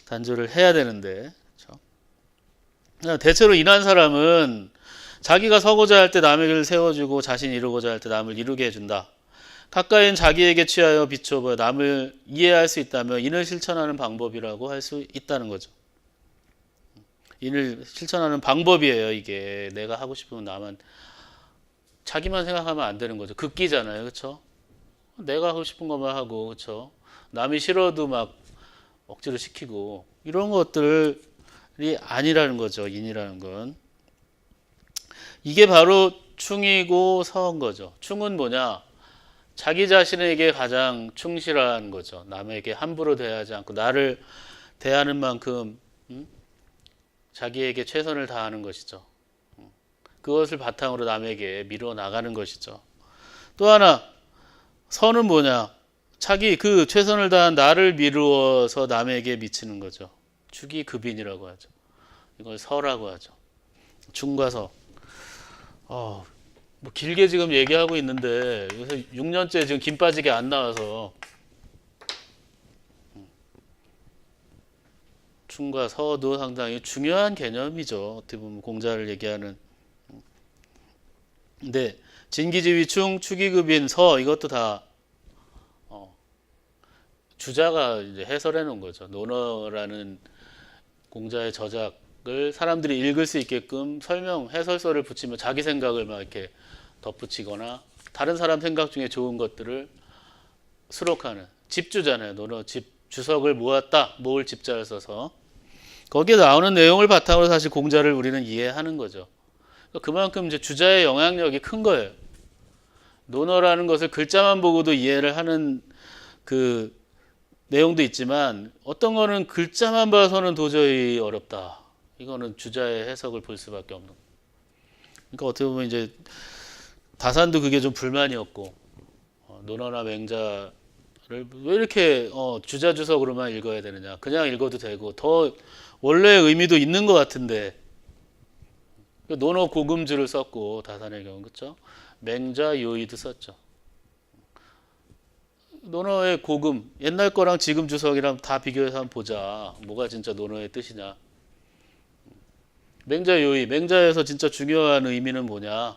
단절을 해야 되는데, 그렇죠? 대체로 인한 사람은 자기가 서고자 할 때 남에게를 세워주고 자신이 이루고자 할 때 남을 이루게 해준다. 가까이는 자기에게 취하여 비춰보여 남을 이해할 수 있다면 인을 실천하는 방법이라고 할 수 있다는 거죠. 인을 실천하는 방법이에요. 이게 내가 하고 싶으면 자기만 생각하면 안 되는 거죠. 극기잖아요. 그렇죠? 내가 하고 싶은 것만 하고, 그렇죠? 남이 싫어도 막 억지로 시키고 이런 것들이 아니라는 거죠. 인이라는 건. 이게 바로 충이고 서인 거죠. 충은 뭐냐? 자기 자신에게 가장 충실한 거죠. 남에게 함부로 대하지 않고 나를 대하는 만큼 자기에게 최선을 다하는 것이죠. 그것을 바탕으로 남에게 밀어 나가는 것이죠. 또 하나 서는 뭐냐? 자기 그 최선을 다한 나를 미루어서 남에게 미치는 거죠. 축이급인이라고 하죠. 이걸 서라고 하죠. 충과 서. 뭐 길게 지금 얘기하고 있는데 요새 6년째 지금 김 빠지게 안 나와서 충과 서도 상당히 중요한 개념이죠. 어떻게 보면 공자를 얘기하는. 근데 진기지휘충, 축이급인, 서 이것도 다 주자가 이제 해설해 놓은 거죠. 논어라는 공자의 저작을 사람들이 읽을 수 있게끔 해설서를 붙이면 자기 생각을 막 이렇게 덧붙이거나 다른 사람 생각 중에 좋은 것들을 수록하는 집주잖아요. 논어 집 주석을 모을 집자를 써서 거기에 나오는 내용을 바탕으로 사실 공자를 우리는 이해하는 거죠. 그만큼 이제 주자의 영향력이 큰 거예요. 논어라는 것을 글자만 보고도 이해를 하는 그 내용도 있지만 어떤 거는 글자만 봐서는 도저히 어렵다. 이거는 주자의 해석을 볼 수밖에 없는. 그러니까 어떻게 보면 이제 다산도 그게 좀 불만이었고 논어나 맹자를 왜 이렇게 주자 주석으로만 읽어야 되느냐. 그냥 읽어도 되고 더 원래의 의미도 있는 것 같은데 논어 고금주를 썼고 다산의 경우 그렇죠. 맹자 요의도 썼죠. 논어의 고금 옛날 거랑 지금 주석이랑 다 비교해서 한번 보자. 뭐가 진짜 논어의 뜻이냐. 맹자 요의 맹자에서 진짜 중요한 의미는 뭐냐.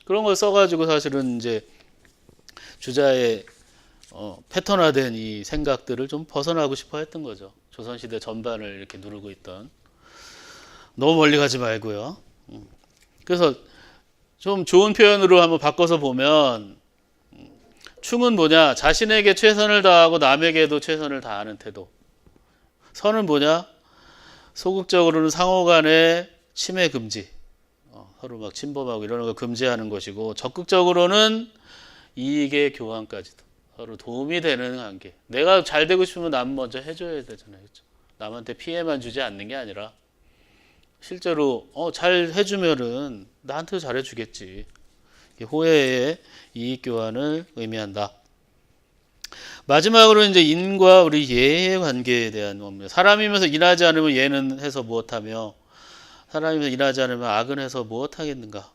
그런 걸 써가지고 사실은 이제 주자의 패턴화된 이 생각들을 좀 벗어나고 싶어 했던 거죠. 조선시대 전반을 이렇게 누르고 있던. 너무 멀리 가지 말고요. 그래서 좀 좋은 표현으로 한번 바꿔서 보면 충은 뭐냐? 자신에게 최선을 다하고 남에게도 최선을 다하는 태도. 선은 뭐냐? 소극적으로는 상호간의 침해 금지. 서로 막 침범하고 이러는 걸 금지하는 것이고 적극적으로는 이익의 교환까지도. 서로 도움이 되는 관계. 내가 잘 되고 싶으면 남 먼저 해줘야 되잖아요. 그렇죠? 남한테 피해만 주지 않는 게 아니라 실제로 잘 해주면은 나한테도 잘해주겠지. 호혜의 이익 교환을 의미한다. 마지막으로 이제 인과 우리 예의 관계에 대한 겁니다. 사람이면서 일하지 않으면 예는 해서 무엇하며 사람이면서 일하지 않으면 악은 해서 무엇하겠는가.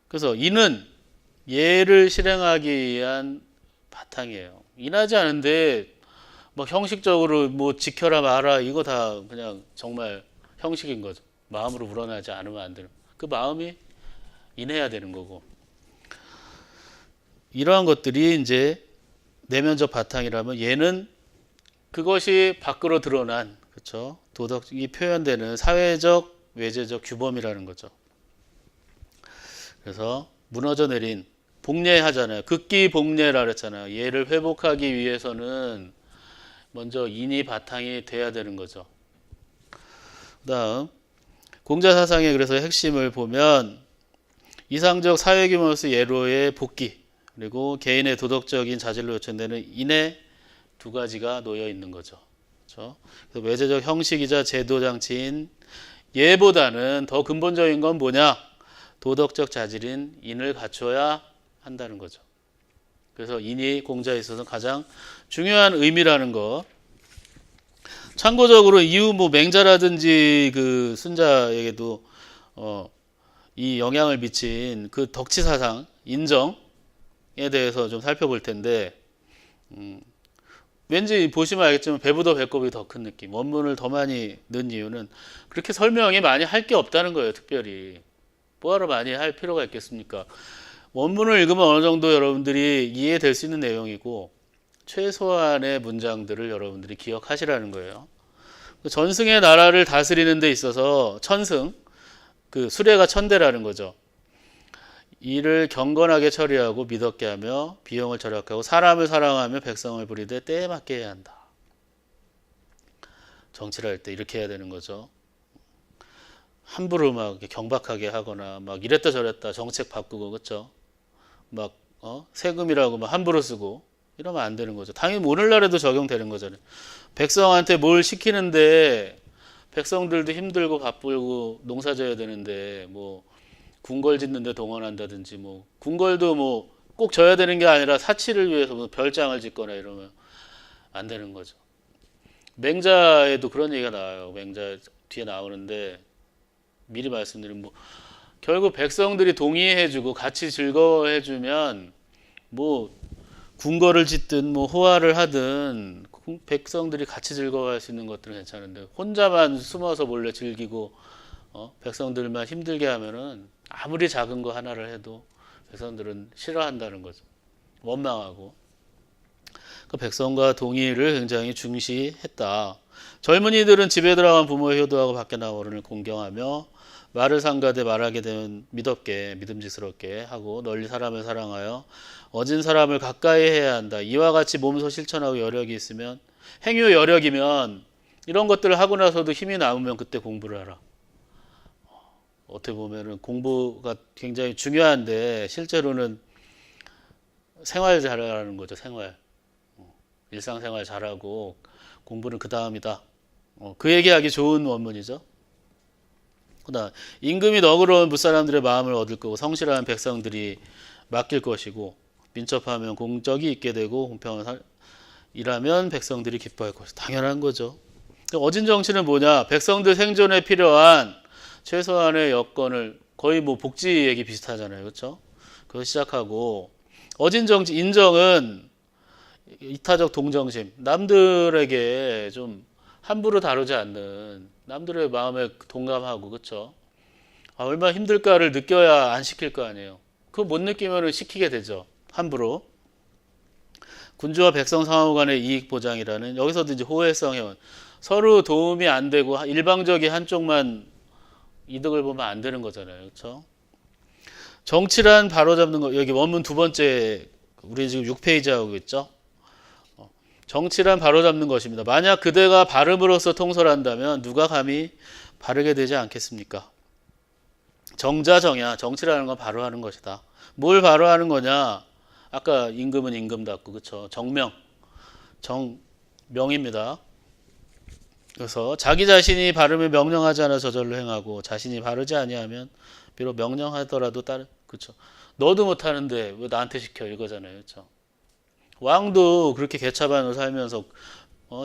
그래서 인은 예를 실행하기 위한 바탕이에요. 인하지 않은데 뭐 형식적으로 뭐 지켜라 마라 이거 다 그냥 정말 형식인 거죠. 마음으로 우러나지 않으면 안 되는. 그 마음이 인해야 되는 거고. 이러한 것들이 이제 내면적 바탕이라면 얘는 그것이 밖으로 드러난 그렇죠. 도덕이 표현되는 사회적 외재적 규범이라는 거죠. 그래서 무너져 내린 복례하잖아요. 극기 복례라 그랬잖아요. 얘를 회복하기 위해서는 먼저 인이 바탕이 돼야 되는 거죠. 그다음 공자 사상의 그래서 핵심을 보면 이상적 사회 규모로서 예로의 복귀 그리고 개인의 도덕적인 자질로 요청되는 인의 두 가지가 놓여 있는 거죠. 그렇죠? 그래서 외재적 형식이자 제도 장치인 예보다는 더 근본적인 건 뭐냐? 도덕적 자질인 인을 갖춰야 한다는 거죠. 그래서 인이 공자에 있어서 가장 중요한 의미라는 거. 참고적으로 이후 뭐 맹자라든지 그 순자에게도 이 영향을 미친 그 덕치 사상 인정에 대해서 좀 살펴볼 텐데 왠지 보시면 알겠지만 배보다 배꼽이 더 큰 느낌. 원문을 더 많이 넣은 이유는 그렇게 설명이 많이 할 게 없다는 거예요. 특별히 뭐하러 많이 할 필요가 있겠습니까? 원문을 읽으면 어느 정도 여러분들이 이해될 수 있는 내용이고 최소한의 문장들을 여러분들이 기억하시라는 거예요. 전승의 나라를 다스리는 데 있어서 천승, 그 수레가 천대라는 거죠. 이를 경건하게 처리하고 믿었게 하며 비용을 절약하고 사람을 사랑하며 백성을 부리되 때에 맞게 해야 한다. 정치를 할 때 이렇게 해야 되는 거죠. 함부로 막 경박하게 하거나 막 이랬다 저랬다 정책 바꾸고 그렇죠. 막 세금이라고 막 함부로 쓰고 이러면 안 되는 거죠. 당연히 오늘날에도 적용되는 거잖아요. 백성한테 뭘 시키는데 백성들도 힘들고 바쁘고 농사 져야 되는데 뭐 궁궐 짓는데 동원한다든지 뭐 궁궐도 뭐 꼭 져야 되는 게 아니라 사치를 위해서 뭐 별장을 짓거나 이러면 안 되는 거죠. 맹자에도 그런 얘기가 나와요. 맹자 뒤에 나오는데 미리 말씀드리면 뭐 결국 백성들이 동의해주고 같이 즐거워해주면 뭐 궁궐을 짓든 뭐 호화를 하든 백성들이 같이 즐거워할 수 있는 것들은 괜찮은데 혼자만 숨어서 몰래 즐기고 백성들만 힘들게 하면은 아무리 작은 거 하나를 해도 백성들은 싫어한다는 거죠. 원망하고. 그 백성과 동의를 굉장히 중시했다. 젊은이들은 집에 들어간 부모의 효도하고 밖에 나온 어른을 공경하며 말을 삼가되 말하게 되면 믿었게 믿음직스럽게 하고 널리 사람을 사랑하여 어진 사람을 가까이 해야 한다. 이와 같이 몸소 실천하고 여력이 있으면 행유 여력이면 이런 것들을 하고 나서도 힘이 남으면 그때 공부를 하라. 어떻게 보면은 공부가 굉장히 중요한데 실제로는 생활 잘하라는 거죠. 생활. 일상생활 잘하고 공부는 그 다음이다. 그 얘기하기 좋은 원문이죠. 그다음 임금이 너그러운 무사람들의 마음을 얻을 거고 성실한 백성들이 맡길 것이고 민첩하면 공적이 있게 되고 공평한 일하면 백성들이 기뻐할 것이다. 당연한 거죠. 어진 정치는 뭐냐? 백성들 생존에 필요한 최소한의 여건을 거의 뭐 복지 얘기 비슷하잖아요. 그렇죠? 그거 시작하고 어진 정치 인정은 이타적 동정심, 남들에게 좀 함부로 다루지 않는 남들의 마음에 동감하고 그렇죠? 얼마나 힘들까를 느껴야 안 시킬 거 아니에요. 그거 못 느끼면 시키게 되죠. 함부로. 군주와 백성 상호 간의 이익 보장이라는 여기서도 이제 호혜성 회원 서로 도움이 안 되고 일방적인 한쪽만 이득을 보면 안 되는 거잖아요. 그렇죠? 정치란 바로잡는 거 여기 원문 두 번째 우리 지금 6페이지 하고 있죠. 정치란 바로잡는 것입니다. 만약 그대가 바름으로써 통솔한다면 누가 감히 바르게 되지 않겠습니까? 정자정야 정치라는 건 바로 하는 것이다. 뭘 바로 하는 거냐? 아까 임금은 임금답고 그렇죠. 정명 정명입니다. 그래서 자기 자신이 바르면 명령하지 않아 저절로 행하고 자신이 바르지 아니하면 비록 명령하더라도 다른 그렇죠. 너도 못하는데 왜 나한테 시켜 이거잖아요. 그렇죠. 왕도 그렇게 개차반으로 살면서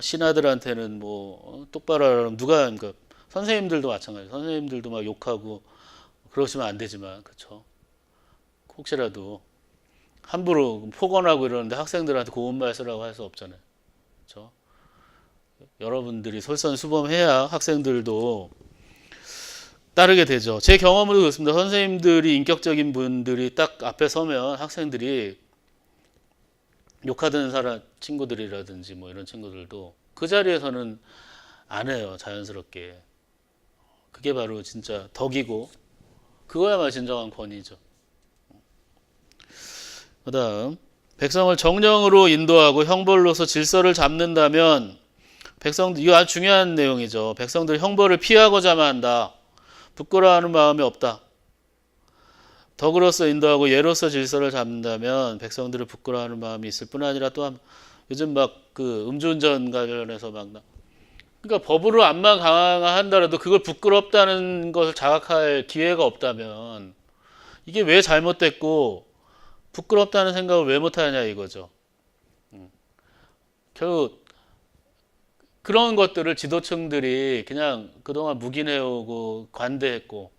신하들한테는 뭐 똑바로 하라면 누가 그러니까 선생님들도 마찬가지. 선생님들도 막 욕하고 그러시면 안 되지만 그렇죠. 혹시라도 함부로 폭언하고 이러는데 학생들한테 고운말 쓰라고 할 수 없잖아요. 그렇죠? 여러분들이 솔선수범해야 학생들도 따르게 되죠. 제 경험으로 그렇습니다. 선생님들이 인격적인 분들이 딱 앞에 서면 학생들이 욕하던 사람 친구들이라든지 뭐 이런 친구들도 그 자리에서는 안 해요. 자연스럽게. 그게 바로 진짜 덕이고 그거야말로 진정한 권위죠. 그 다음 백성을 정령으로 인도하고 형벌로서 질서를 잡는다면 백성들 이거 아주 중요한 내용이죠. 백성들 형벌을 피하고자만 한다. 부끄러워하는 마음이 없다. 덕으로서 인도하고 예로서 질서를 잡는다면 백성들을 부끄러워하는 마음이 있을 뿐 아니라 또한 요즘 막 그 음주운전 관련해서 막 그러니까 법으로 안만 강화한다라도 그걸 부끄럽다는 것을 자각할 기회가 없다면 이게 왜 잘못됐고 부끄럽다는 생각을 왜 못하냐 이거죠. 결국 그런 것들을 지도층들이 그냥 그동안 묵인해오고 관대했고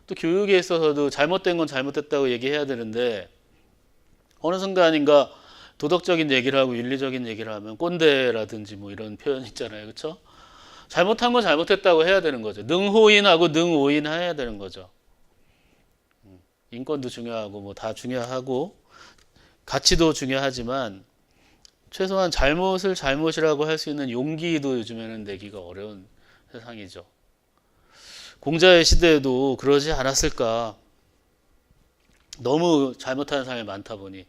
또 교육에 있어서도 잘못된 건 잘못됐다고 얘기해야 되는데 어느 순간인가 도덕적인 얘기를 하고 윤리적인 얘기를 하면 꼰대라든지 뭐 이런 표현 있잖아요. 그렇죠? 잘못한 건 잘못했다고 해야 되는 거죠. 능호인하고 능오인 해야 되는 거죠. 인권도 중요하고 뭐 다 중요하고 가치도 중요하지만 최소한 잘못을 잘못이라고 할 수 있는 용기도 요즘에는 내기가 어려운 세상이죠. 공자의 시대에도 그러지 않았을까. 너무 잘못하는 사람이 많다 보니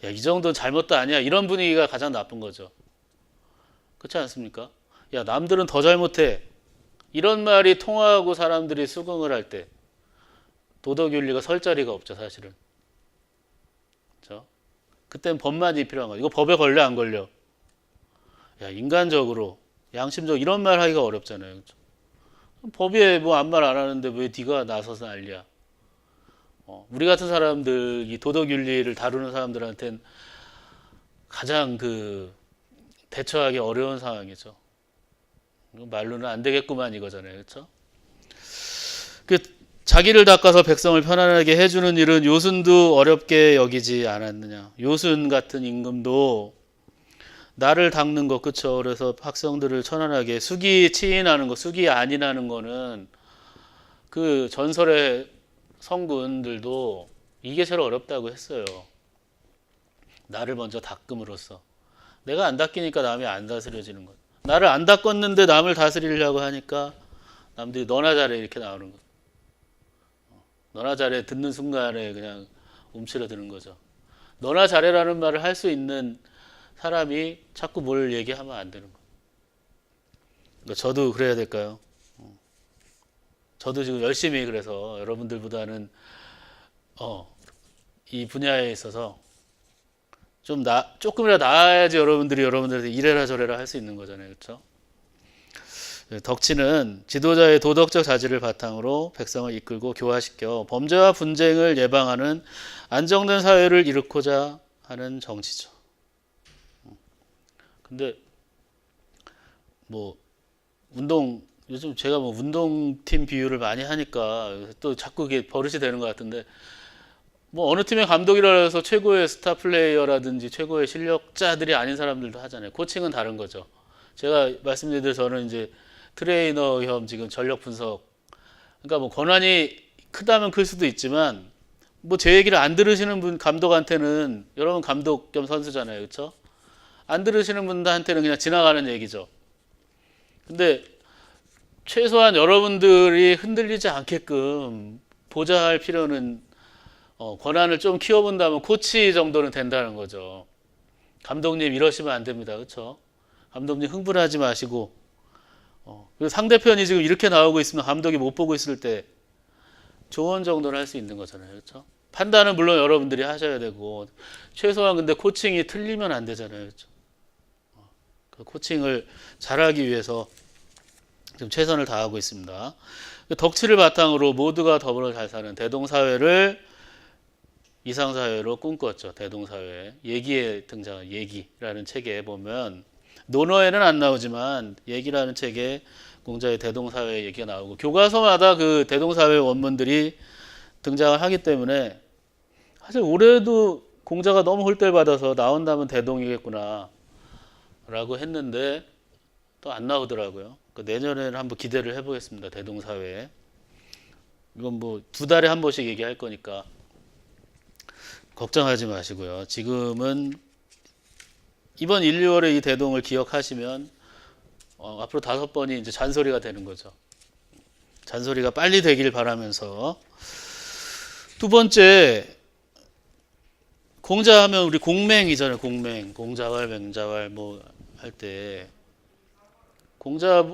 야, 이 정도는 잘못도 아니야. 이런 분위기가 가장 나쁜 거죠. 그렇지 않습니까? 야, 남들은 더 잘못해. 이런 말이 통하고 사람들이 수긍을 할 때 도덕윤리가 설 자리가 없죠, 사실은. 그렇죠? 그땐 법만이 필요한 거예요. 이거 법에 걸려 안 걸려? 야, 인간적으로, 양심적으로 이런 말 하기가 어렵잖아요. 그렇죠? 법에 뭐 아무 말 안 하는데 왜 네가 나서서 난리야? 우리 같은 사람들, 이 도덕윤리를 다루는 사람들한테는 가장 그 대처하기 어려운 상황이죠. 말로는 안 되겠구만 이거잖아요. 그렇죠? 그 자기를 닦아서 백성을 편안하게 해주는 일은 요순도 어렵게 여기지 않았느냐. 요순 같은 임금도 나를 닦는 것, 그쵸? 그래서 학생들을 편안하게 숙이 치인하는 거, 숙이 안인하는 거는 그 전설의 성군들도 이게 제일 어렵다고 했어요. 나를 먼저 닦음으로써. 내가 안 닦이니까 남이 안 다스려지는 것. 나를 안 닦았는데 남을 다스리려고 하니까 남들이 너나 잘해 이렇게 나오는 거. 너나 잘해 듣는 순간에 그냥 움츠러드는 거죠. 너나 잘해라는 말을 할 수 있는 사람이 자꾸 뭘 얘기하면 안 되는 거. 그러니까 저도 그래야 될까요? 저도 지금 열심히 그래서 여러분들보다는 이 분야에 있어서 조금이라도 나아야지 여러분들한테 이래라 저래라 할 수 있는 거잖아요. 그렇죠? 덕치는 지도자의 도덕적 자질을 바탕으로 백성을 이끌고 교화시켜 범죄와 분쟁을 예방하는 안정된 사회를 이루고자 하는 정치죠. 근데 뭐 요즘 제가 뭐 운동팀 비유를 많이 하니까 또 자꾸 이게 버릇이 되는 것 같은데 뭐 어느 팀의 감독이라 해서 최고의 스타 플레이어라든지 최고의 실력자들이 아닌 사람들도 하잖아요. 코칭은 다른 거죠. 제가 말씀드린 대로 저는 이제 트레이너 겸 지금 전력 분석. 그러니까 뭐 권한이 크다면 클 수도 있지만 뭐 제 얘기를 안 들으시는 분 감독한테는 여러분 감독 겸 선수잖아요. 그렇죠? 안 들으시는 분들한테는 그냥 지나가는 얘기죠. 근데 최소한 여러분들이 흔들리지 않게끔 보좌할 필요는 권한을 좀 키워본다면 코치 정도는 된다는 거죠. 감독님 이러시면 안 됩니다. 그렇죠? 감독님 흥분하지 마시고 상대편이 지금 이렇게 나오고 있으면 감독이 못 보고 있을 때 조언 정도는 할 수 있는 거잖아요. 그렇죠? 판단은 물론 여러분들이 하셔야 되고 최소한 근데 코칭이 틀리면 안 되잖아요. 그렇죠? 그 코칭을 잘하기 위해서 지금 최선을 다하고 있습니다. 덕치를 바탕으로 모두가 더불어 잘 사는 대동사회를 이상사회로 꿈꿨죠. 대동사회. 얘기에 등장한 얘기라는 책에 보면 논어에는 안 나오지만 얘기라는 책에 공자의 대동사회 얘기가 나오고 교과서마다 그 대동사회 원문들이 등장을 하기 때문에 사실 올해도 공자가 너무 홀대받아서 나온다면 대동이겠구나 라고 했는데 또 안 나오더라고요. 내년에는 한번 기대를 해보겠습니다. 대동사회에. 이건 뭐 2달에 한 번씩 얘기할 거니까 걱정하지 마시고요. 지금은 이번 1, 2월에 이 대동을 기억하시면 앞으로 5번이 이제 잔소리가 되는 거죠. 잔소리가 빨리 되길 바라면서. 두 번째, 공자하면 우리 공맹이잖아요. 공맹, 공자왈, 맹자왈 뭐 할 때 공자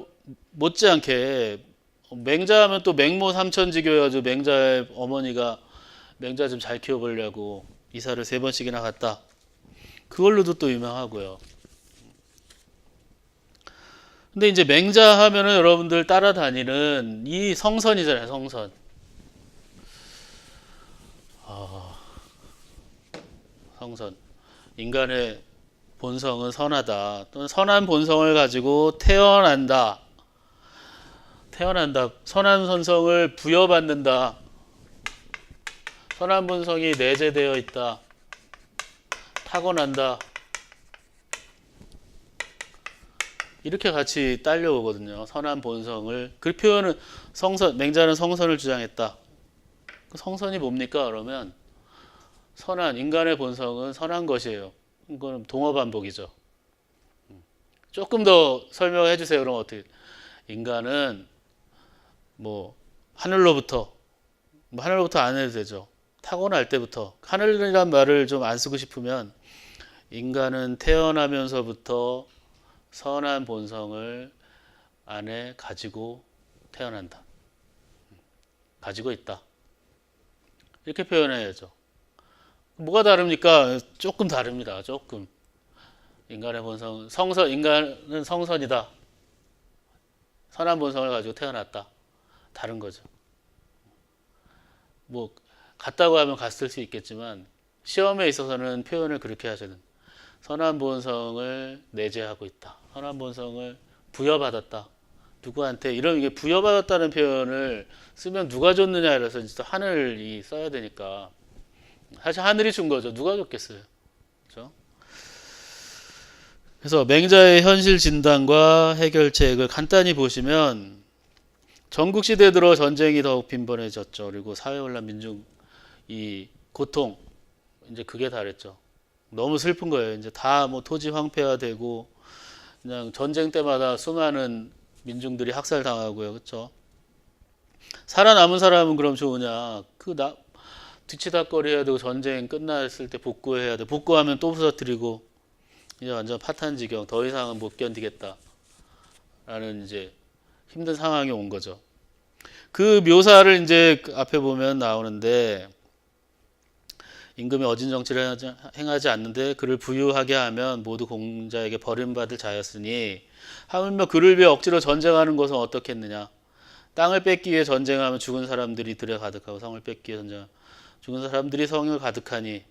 못지않게 맹자하면 또 맹모 삼천지교여가지고 맹자의 어머니가 맹자 좀 잘 키워보려고 이사를 3번씩이나 갔다. 그걸로도 또 유명하고요. 근데 이제 맹자 하면은 여러분들 따라다니는 이 성선이잖아요. 성선. 성선. 인간의 본성은 선하다. 또는 선한 본성을 가지고 태어난다. 선한 본성을 부여받는다. 선한 본성이 내재되어 있다. 타고난다. 이렇게 같이 딸려오거든요. 선한 본성을. 그 표현은 성선, 맹자는 성선을 주장했다. 그 성선이 뭡니까? 그러면 선한, 인간의 본성은 선한 것이에요. 이거는 동어 반복이죠. 조금 더 설명해 주세요. 그럼 어떻게? 인간은 뭐 하늘로부터 안 해도 되죠. 타고날 때부터. 하늘이란 말을 좀 안 쓰고 싶으면 인간은 태어나면서부터 선한 본성을 안에 가지고 태어난다. 가지고 있다. 이렇게 표현해야죠. 뭐가 다릅니까? 조금 다릅니다. 조금. 인간의 본성, 인간은 성선이다. 선한 본성을 가지고 태어났다. 다른 거죠. 뭐 같다고 하면 같을 수 있겠지만 시험에 있어서는 표현을 그렇게 하셔야 됩니다. 선한 본성을 내재하고 있다. 선한 본성을 부여받았다. 누구한테 이런 게 부여받았다는 표현을 쓰면 누가 줬느냐에 따라서 진짜 하늘이 써야 되니까 사실 하늘이 준 거죠. 누가 줬겠어요. 그렇죠? 그래서 맹자의 현실 진단과 해결책을 간단히 보시면 전국시대 들어 전쟁이 더욱 빈번해졌죠. 그리고 사회혼란, 민중 이 고통 이제 그게 다랬죠. 너무 슬픈 거예요. 이제 다 뭐 토지 황폐화되고 그냥 전쟁 때마다 수많은 민중들이 학살당하고요. 그렇죠? 살아남은 사람은 그럼 좋으냐? 뒤치다거리 해야 되고 전쟁 끝났을 때 복구해야 돼. 복구하면 또 부서뜨리고 이제 완전 파탄지경. 더 이상은 못 견디겠다. 라는 이제 힘든 상황이 온 거죠. 그 묘사를 이제 앞에 보면 나오는데 임금이 어진 정치를 행하지 않는데 그를 부유하게 하면 모두 공자에게 버림받을 자였으니 하물며 그를 위해 억지로 전쟁하는 것은 어떻겠느냐. 땅을 뺏기 위해 전쟁하면 죽은 사람들이 들에 가득하고 성을 뺏기 위해 전쟁하면 죽은 사람들이 성을 가득하니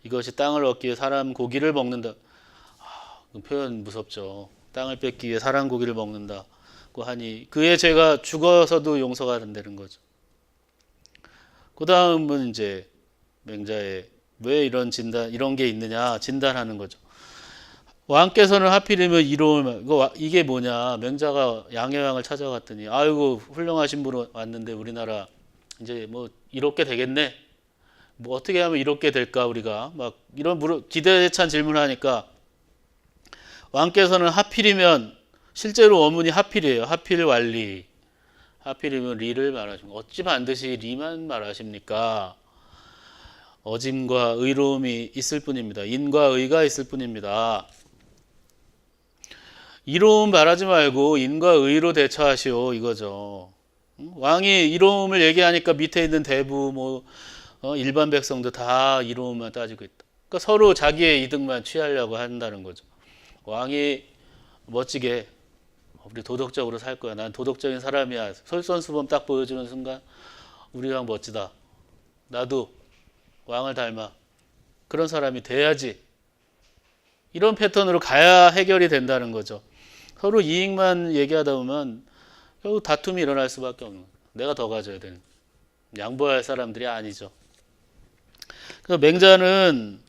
이것이 땅을 얻기 위해 사람 고기를 먹는다. 그 표현 무섭죠. 땅을 뺏기 위해 사람 고기를 먹는다고 하니 그의 죄가 죽어서도 용서가 된다는 거죠. 그 다음은 이제 맹자의 왜 이런 이런 게 있느냐 진단하는 거죠. 왕께서는 하필이면 이로울 이게 뭐냐. 맹자가 양해왕을 찾아갔더니 아이고 훌륭하신 분 왔는데 우리나라 이제 뭐 이롭게 되겠네. 뭐 어떻게 하면 이롭게 될까 우리가 막 이런 기대에 찬 질문을 하니까 왕께서는 하필이면 실제로 어문이 하필이에요. 하필 완리. 하필이면 리를 말하십니까? 어찌 반드시 리만 말하십니까? 어짐과 의로움이 있을 뿐입니다. 인과 의가 있을 뿐입니다. 이로움 말하지 말고 인과 의로 대처하시오 이거죠. 왕이 이로움을 얘기하니까 밑에 있는 대부 일반 백성도 다 이로움만 따지고 있다. 그러니까 서로 자기의 이득만 취하려고 한다는 거죠. 왕이 멋지게 우리 도덕적으로 살 거야. 난 도덕적인 사람이야. 솔선수범 딱 보여주는 순간 우리 왕 멋지다. 나도 왕을 닮아. 그런 사람이 돼야지. 이런 패턴으로 가야 해결이 된다는 거죠. 서로 이익만 얘기하다 보면 결국 다툼이 일어날 수밖에 없는 거예요. 내가 더 가져야 되는. 양보할 사람들이 아니죠. 그래서 맹자는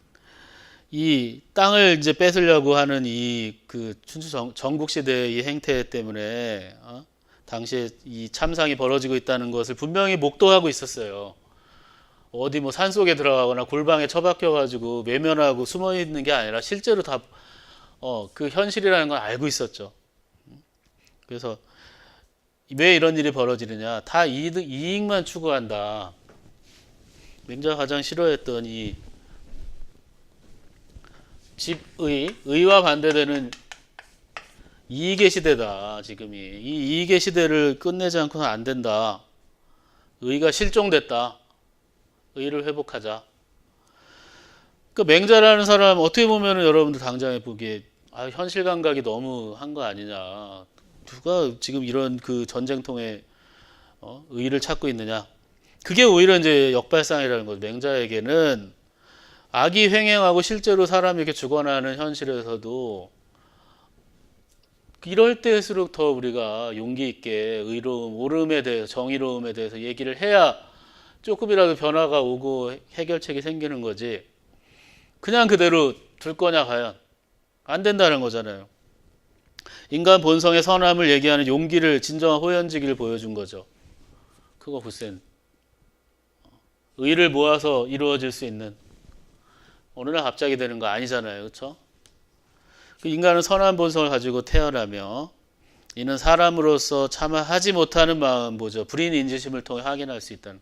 이 땅을 이제 뺏으려고 하는 이 그 춘추 전국 시대의 이 행태 때문에 당시에 이 참상이 벌어지고 있다는 것을 분명히 목도하고 있었어요. 어디 뭐 산속에 들어가거나 골방에 처박혀 가지고 외면하고 숨어 있는 게 아니라 실제로 다 그 현실이라는 걸 알고 있었죠. 그래서 왜 이런 일이 벌어지느냐? 다 이익만 추구한다. 맹자가 가장 싫어했던 이 의와 반대되는 이익의 시대다. 지금이 이 이익의 시대를 끝내지 않고는 안 된다. 의가 실종됐다. 의를 회복하자. 그 맹자라는 사람 어떻게 보면 여러분들 당장에 보기에 현실 감각이 너무 한 거 아니냐. 누가 지금 이런 그 전쟁통에 의의를 찾고 있느냐. 그게 오히려 이제 역발상이라는 거죠. 맹자에게는 악이 횡행하고 실제로 사람이 이렇게 죽어나는 현실에서도 이럴 때일수록 더 우리가 용기 있게 의로움, 옳음에 대해서, 정의로움에 대해서 얘기를 해야 조금이라도 변화가 오고 해결책이 생기는 거지. 그냥 그대로 둘 거냐 과연 안 된다는 거잖아요. 인간 본성의 선함을 얘기하는 용기를, 진정한 호연지기를 보여준 거죠. 그거 글쎄 의를 모아서 이루어질 수 있는 어느 날 갑자기 되는 거 아니잖아요. 그렇죠? 인간은 선한 본성을 가지고 태어나며 이는 사람으로서 차마 하지 못하는 마음 뭐죠? 불인 인지심을 통해 확인할 수 있다는.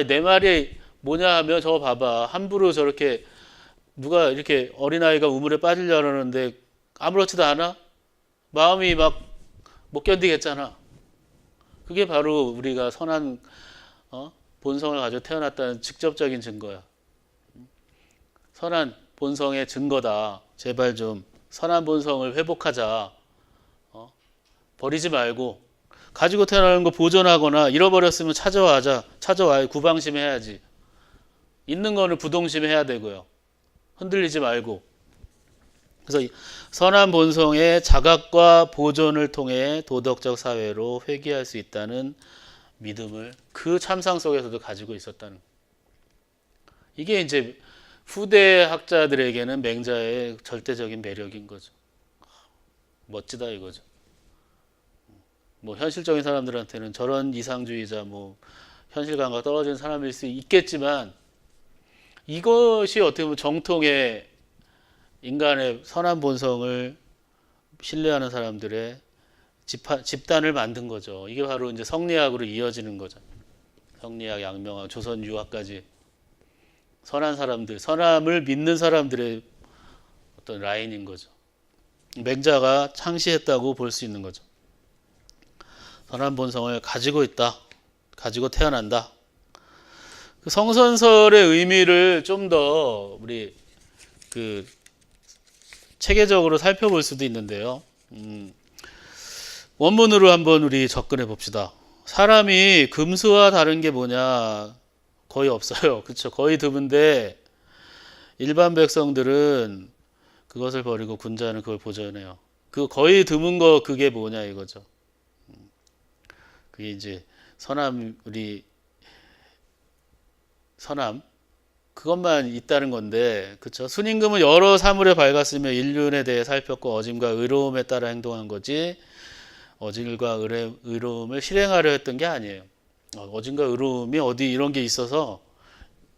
내 말이 뭐냐 하면 저거 봐봐. 함부로 저렇게 누가 이렇게 어린아이가 우물에 빠지려고 하는데 아무렇지도 않아? 마음이 막 못 견디겠잖아. 그게 바로 우리가 선한 본성을 가지고 태어났다는 직접적인 증거야. 선한 본성의 증거다. 제발 좀 선한 본성을 회복하자. 버리지 말고 가지고 태어나는 거 보존하거나 잃어버렸으면 찾아와 구방심해야지. 있는 거는 부동심해야 되고요. 흔들리지 말고. 그래서 선한 본성의 자각과 보존을 통해 도덕적 사회로 회귀할 수 있다는 믿음을 그 참상 속에서도 가지고 있었다는. 이게 이제 후대 학자들에게는 맹자의 절대적인 매력인 거죠. 멋지다 이거죠. 뭐 현실적인 사람들한테는 저런 이상주의자, 뭐 현실 감각 떨어진 사람일 수 있겠지만 이것이 어떻게 보면 정통의 인간의 선한 본성을 신뢰하는 사람들의 집단을 만든 거죠. 이게 바로 이제 성리학으로 이어지는 거죠. 성리학, 양명학, 조선 유학까지 선한 사람들, 선함을 믿는 사람들의 어떤 라인인 거죠. 맹자가 창시했다고 볼 수 있는 거죠. 선한 본성을 가지고 있다. 가지고 태어난다. 그 성선설의 의미를 좀 더 우리 그 체계적으로 살펴볼 수도 있는데요. 원문으로 한번 우리 접근해 봅시다. 사람이 금수와 다른 게 뭐냐? 거의 없어요. 그렇죠? 거의 드문데 일반 백성들은 그것을 버리고 군자는 그걸 보존해요. 그 거의 드문 거 그게 뭐냐 이거죠. 그게 이제 선함 우리 선함 그것만 있다는 건데, 그렇죠? 순임금은 여러 사물에 밝았으며 인륜에 대해 살폈고 어짐과 의로움에 따라 행동한 거지 어짐과 의로움을 실행하려 했던 게 아니에요. 어짐과 의로움이 어디 이런 게 있어서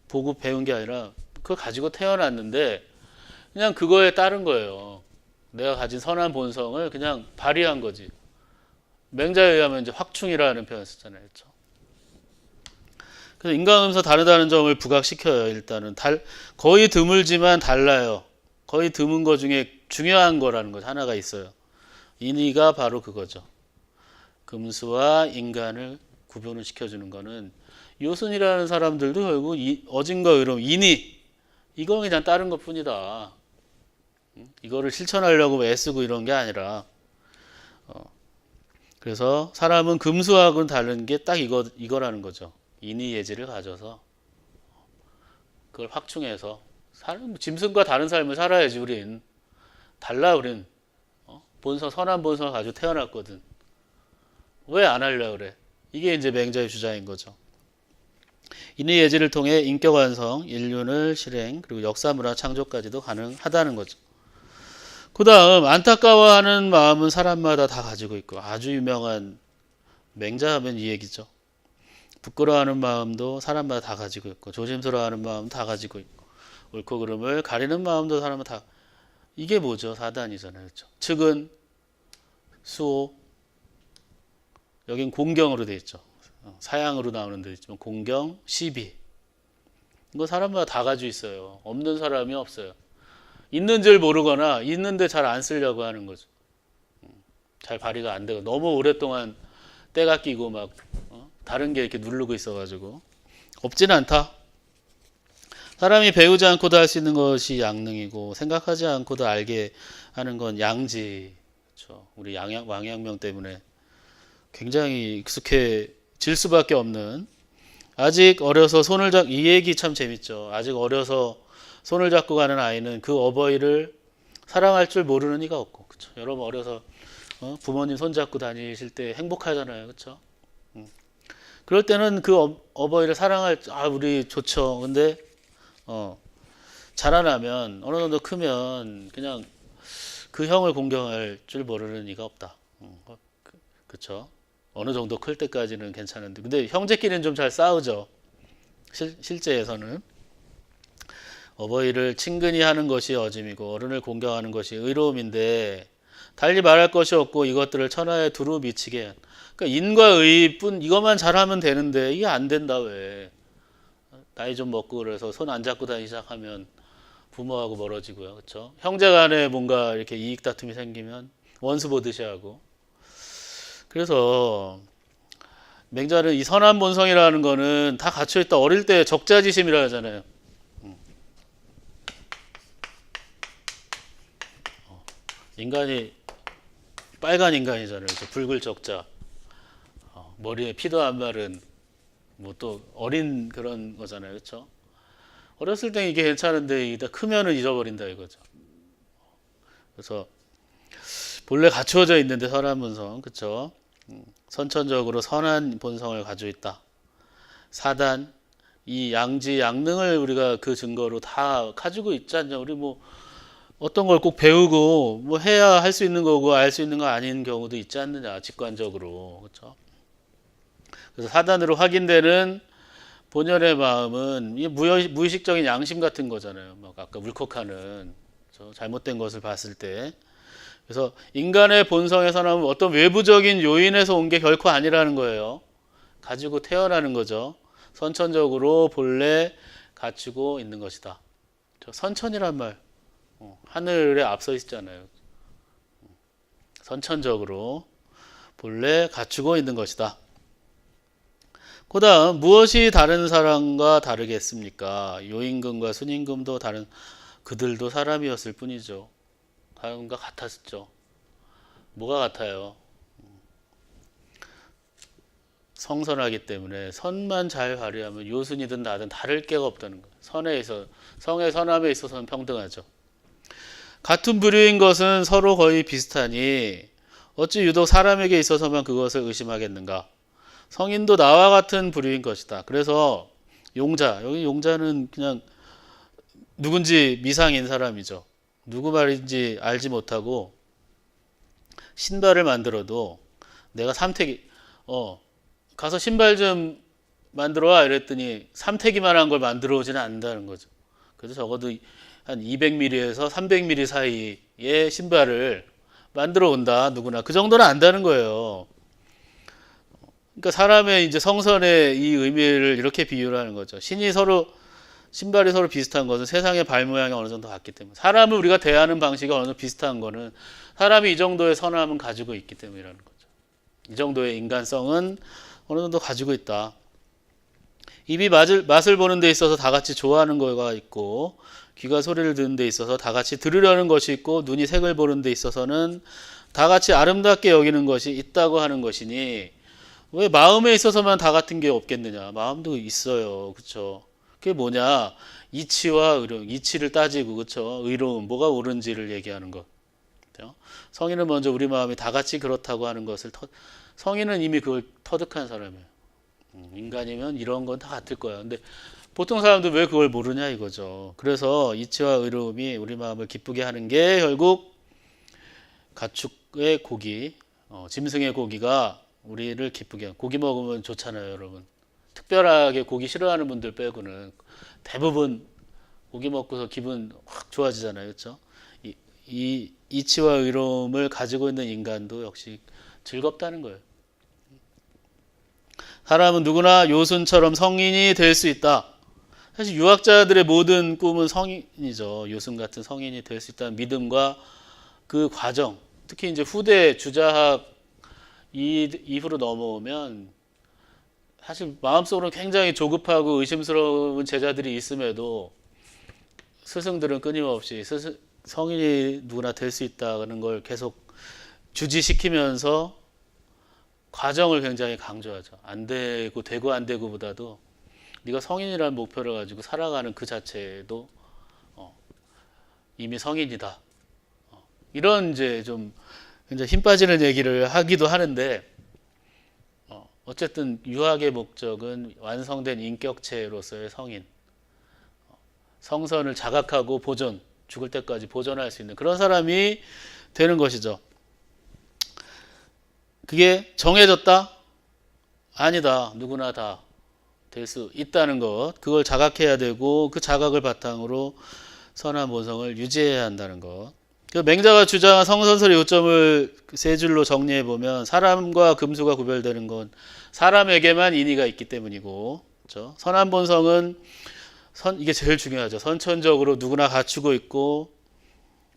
보고 배운 게 아니라 그걸 가지고 태어났는데 그냥 그거에 따른 거예요. 내가 가진 선한 본성을 그냥 발휘한 거지. 맹자에 의하면 이제 확충이라는 표현을 썼잖아요. 그렇죠? 그래서 인과응서 다르다는 점을 부각시켜요. 일단은 거의 드물지만 달라요. 거의 드문 거 중에 중요한 거라는 것 하나가 있어요. 인의가 바로 그거죠. 금수와 인간을 구분을 시켜주는 거는 요순이라는 사람들도 결국 어짐과 의로움, 인의 이거 그냥 따른 것 뿐이다. 이거를 실천하려고 애쓰고 이런 게 아니라 그래서 사람은 금수하고는 다른 게 딱 이거라는 거죠. 인의 예지를 가져서 그걸 확충해서 짐승과 다른 삶을 살아야지. 우린 달라. 우린 선한 본성을 가지고 태어났거든. 왜 안 하려고 그래? 이게 이제 맹자의 주장인 거죠. 이는 예지를 통해 인격 완성, 인륜을 실행, 그리고 역사 문화 창조까지도 가능하다는 거죠. 그 다음 안타까워하는 마음은 사람마다 다 가지고 있고 아주 유명한 맹자하면 이 얘기죠. 부끄러워하는 마음도 사람마다 다 가지고 있고 조심스러워하는 마음도 다 가지고 있고 옳고 그름을 가리는 마음도 사람마다 다 이게 뭐죠? 사단이잖아요. 그렇죠? 측은 수호 여긴 공경으로 되어 있죠. 사양으로 나오는 데 있지만 공경, 시비 이거 사람마다 다 가지고 있어요. 없는 사람이 없어요. 있는 줄 모르거나 있는데 잘 안 쓰려고 하는 거죠. 잘 발휘가 안 되고 너무 오랫동안 때가 끼고 막 다른 게 이렇게 누르고 있어가지고 없지는 않다. 사람이 배우지 않고도 할 수 있는 것이 양능이고 생각하지 않고도 알게 하는 건 양지. 그렇죠? 우리 왕양명 때문에 굉장히 익숙해질 수밖에 없는 아직 어려서 이 얘기 참 재밌죠. 아직 어려서 손을 잡고 가는 아이는 그 어버이를 사랑할 줄 모르는 이가 없고, 그렇죠? 여러분 어려서 부모님 손 잡고 다니실 때 행복하잖아요, 그렇죠? 그럴 때는 그 어버이를 사랑할 우리 좋죠. 근데 자라나면 어느 정도 크면 그냥 그 형을 공경할 줄 모르는 이가 없다. 그렇죠? 어느 정도 클 때까지는 괜찮은데, 근데 형제끼리는 좀 잘 싸우죠. 실제에서는 어버이를 친근히 하는 것이 어짐이고 어른을 공경하는 것이 의로움인데 달리 말할 것이 없고 이것들을 천하에 두루 미치게 그러니까 인과 의뿐 이것만 잘하면 되는데 이게 안 된다 왜 나이 좀 먹고 그래서 손 안 잡고 다니기 시작하면 부모하고 멀어지고요. 그렇죠? 형제간에 뭔가 이렇게 이익 다툼이 생기면 원수 보듯이 하고 그래서 맹자는 이 선한 본성이라는 거는 다 갖춰있다. 어릴 때 적자지심이라 하잖아요. 인간이 빨간 인간이잖아요. 그래서 붉을 적자. 머리에 피도 안 마른 뭐 또 어린 그런 거잖아요. 그렇죠? 어렸을 때 이게 괜찮은데 이다 크면은 잊어버린다 이거죠. 그래서 본래 갖추어져 있는데 선한 본성, 그렇죠? 선천적으로 선한 본성을 가지고 있다. 사단, 이 양지, 양능을 우리가 그 증거로 다 가지고 있지 않냐. 우리 뭐 어떤 걸 꼭 배우고 뭐 해야 할 수 있는 거고 알 수 있는 거 아닌 경우도 있지 않느냐. 직관적으로. 그렇죠? 그래서 사단으로 확인되는 본연의 마음은 이 무의식적인 양심 같은 거잖아요. 막 아까 울컥하는 잘못된 것을 봤을 때. 그래서 인간의 본성의 선함은 어떤 외부적인 요인에서 온 게 결코 아니라는 거예요. 가지고 태어나는 거죠. 선천적으로 본래 갖추고 있는 것이다. 선천이란 말 하늘에 앞서 있잖아요. 선천적으로 본래 갖추고 있는 것이다. 그 다음 무엇이 다른 사람과 다르겠습니까? 요임금과 순임금도 다른 그들도 사람이었을 뿐이죠. 다른과 같았죠. 뭐가 같아요? 성선하기 때문에 선만 잘 발휘하면 요순이든 나든 다를 게가 없다는 거예요. 성의 선함에 있어서는 평등하죠. 같은 부류인 것은 서로 거의 비슷하니 어찌 유독 사람에게 있어서만 그것을 의심하겠는가? 성인도 나와 같은 부류인 것이다. 그래서 여기 용자는 그냥 누군지 미상인 사람이죠. 누구 말인지 알지 못하고 신발을 만들어도 내가 가서 신발 좀 만들어 와 이랬더니 삼태기만 한 걸 만들어 오지는 않는다는 거죠. 그래서 적어도 한 200mm에서 300mm 사이의 신발을 만들어 온다. 누구나 그 정도는 안다는 거예요. 그러니까 사람의 이제 성선의 이 의미를 이렇게 비유를 하는 거죠. 신발이 서로 비슷한 것은 세상의 발 모양이 어느 정도 같기 때문에 사람을 우리가 대하는 방식이 어느 정도 비슷한 거는 사람이 이 정도의 선함은 가지고 있기 때문이라는 거죠. 이 정도의 인간성은 어느 정도 가지고 있다. 입이 맛을 보는 데 있어서 다 같이 좋아하는 거가 있고 귀가 소리를 듣는 데 있어서 다 같이 들으려는 것이 있고 눈이 색을 보는 데 있어서는 다 같이 아름답게 여기는 것이 있다고 하는 것이니 왜 마음에 있어서만 다 같은 게 없겠느냐. 마음도 있어요. 그렇죠? 그게 뭐냐? 이치와 의로움. 이치를 따지고 그렇죠? 의로움 뭐가 옳은지를 얘기하는 것. 그렇죠? 성인은 먼저 우리 마음이 다 같이 그렇다고 하는 것을 성인은 이미 그걸 터득한 사람이에요. 인간이면 이런 건 다 같을 거야. 근데 보통 사람들 왜 그걸 모르냐 이거죠. 그래서 이치와 의로움이 우리 마음을 기쁘게 하는 게 결국 가축의 고기, 짐승의 고기가 우리를 기쁘게 하고, 고기 먹으면 좋잖아요, 여러분. 특별하게 고기 싫어하는 분들 빼고는 대부분 고기 먹고서 기분 확 좋아지잖아요, 그렇죠? 이 이치와 의로움을 가지고 있는 인간도 역시 즐겁다는 거예요. 사람은 누구나 요순처럼 성인이 될 수 있다. 사실 유학자들의 모든 꿈은 성인이죠. 요순 같은 성인이 될 수 있다는 믿음과 그 과정, 특히 이제 후대 주자학 이후로 넘어오면 사실 마음속으로 굉장히 조급하고 의심스러운 제자들이 있음에도 스승들은 끊임없이 성인이 누구나 될 수 있다는 걸 계속 주지시키면서 과정을 굉장히 강조하죠. 안 되고 안 되고보다도 네가 성인이라는 목표를 가지고 살아가는 그 자체도 이미 성인이다. 이런 이제 좀 굉장히 힘 빠지는 얘기를 하기도 하는데 어쨌든 유학의 목적은 완성된 인격체로서의 성인, 성선을 자각하고 보존, 죽을 때까지 보존할 수 있는 그런 사람이 되는 것이죠. 그게 정해졌다? 아니다. 누구나 다 될 수 있다는 것. 그걸 자각해야 되고 그 자각을 바탕으로 선한 본성을 유지해야 한다는 것. 그 맹자가 주장한 성선설의 요점을 세 줄로 정리해 보면 사람과 금수가 구별되는 건 사람에게만 인의가 있기 때문이고, 그렇죠? 선한 본성은 이게 제일 중요하죠. 선천적으로 누구나 갖추고 있고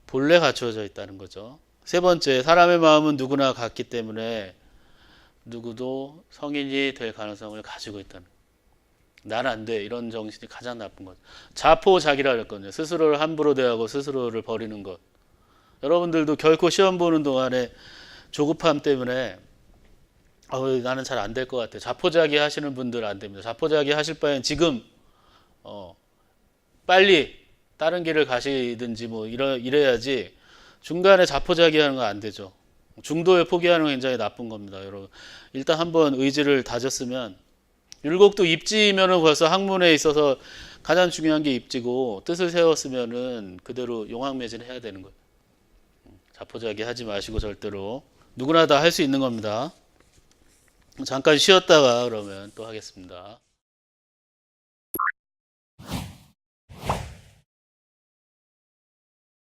본래 갖추어져 있다는 거죠. 세 번째, 사람의 마음은 누구나 같기 때문에 누구도 성인이 될 가능성을 가지고 있다는 거예요. 난 안 돼. 이런 정신이 가장 나쁜 거죠. 자포자기라 그랬거든요. 스스로를 함부로 대하고 스스로를 버리는 것. 여러분들도 결코 시험 보는 동안에 조급함 때문에 나는 잘 안 될 것 같아. 자포자기 하시는 분들 안 됩니다. 자포자기 하실 바엔 지금 빨리 다른 길을 가시든지 뭐 이래야지 중간에 자포자기 하는 거 안 되죠. 중도에 포기하는 건 굉장히 나쁜 겁니다, 여러분. 일단 한번 의지를 다졌으면 율곡도 입지면은 벌써 학문에 있어서 가장 중요한 게 입지고 뜻을 세웠으면은 그대로 용왕매진해야 되는 거예요. 자포자기 하지 마시고 절대로 누구나 다 할 수 있는 겁니다. 잠깐 쉬었다가 그러면 또 하겠습니다.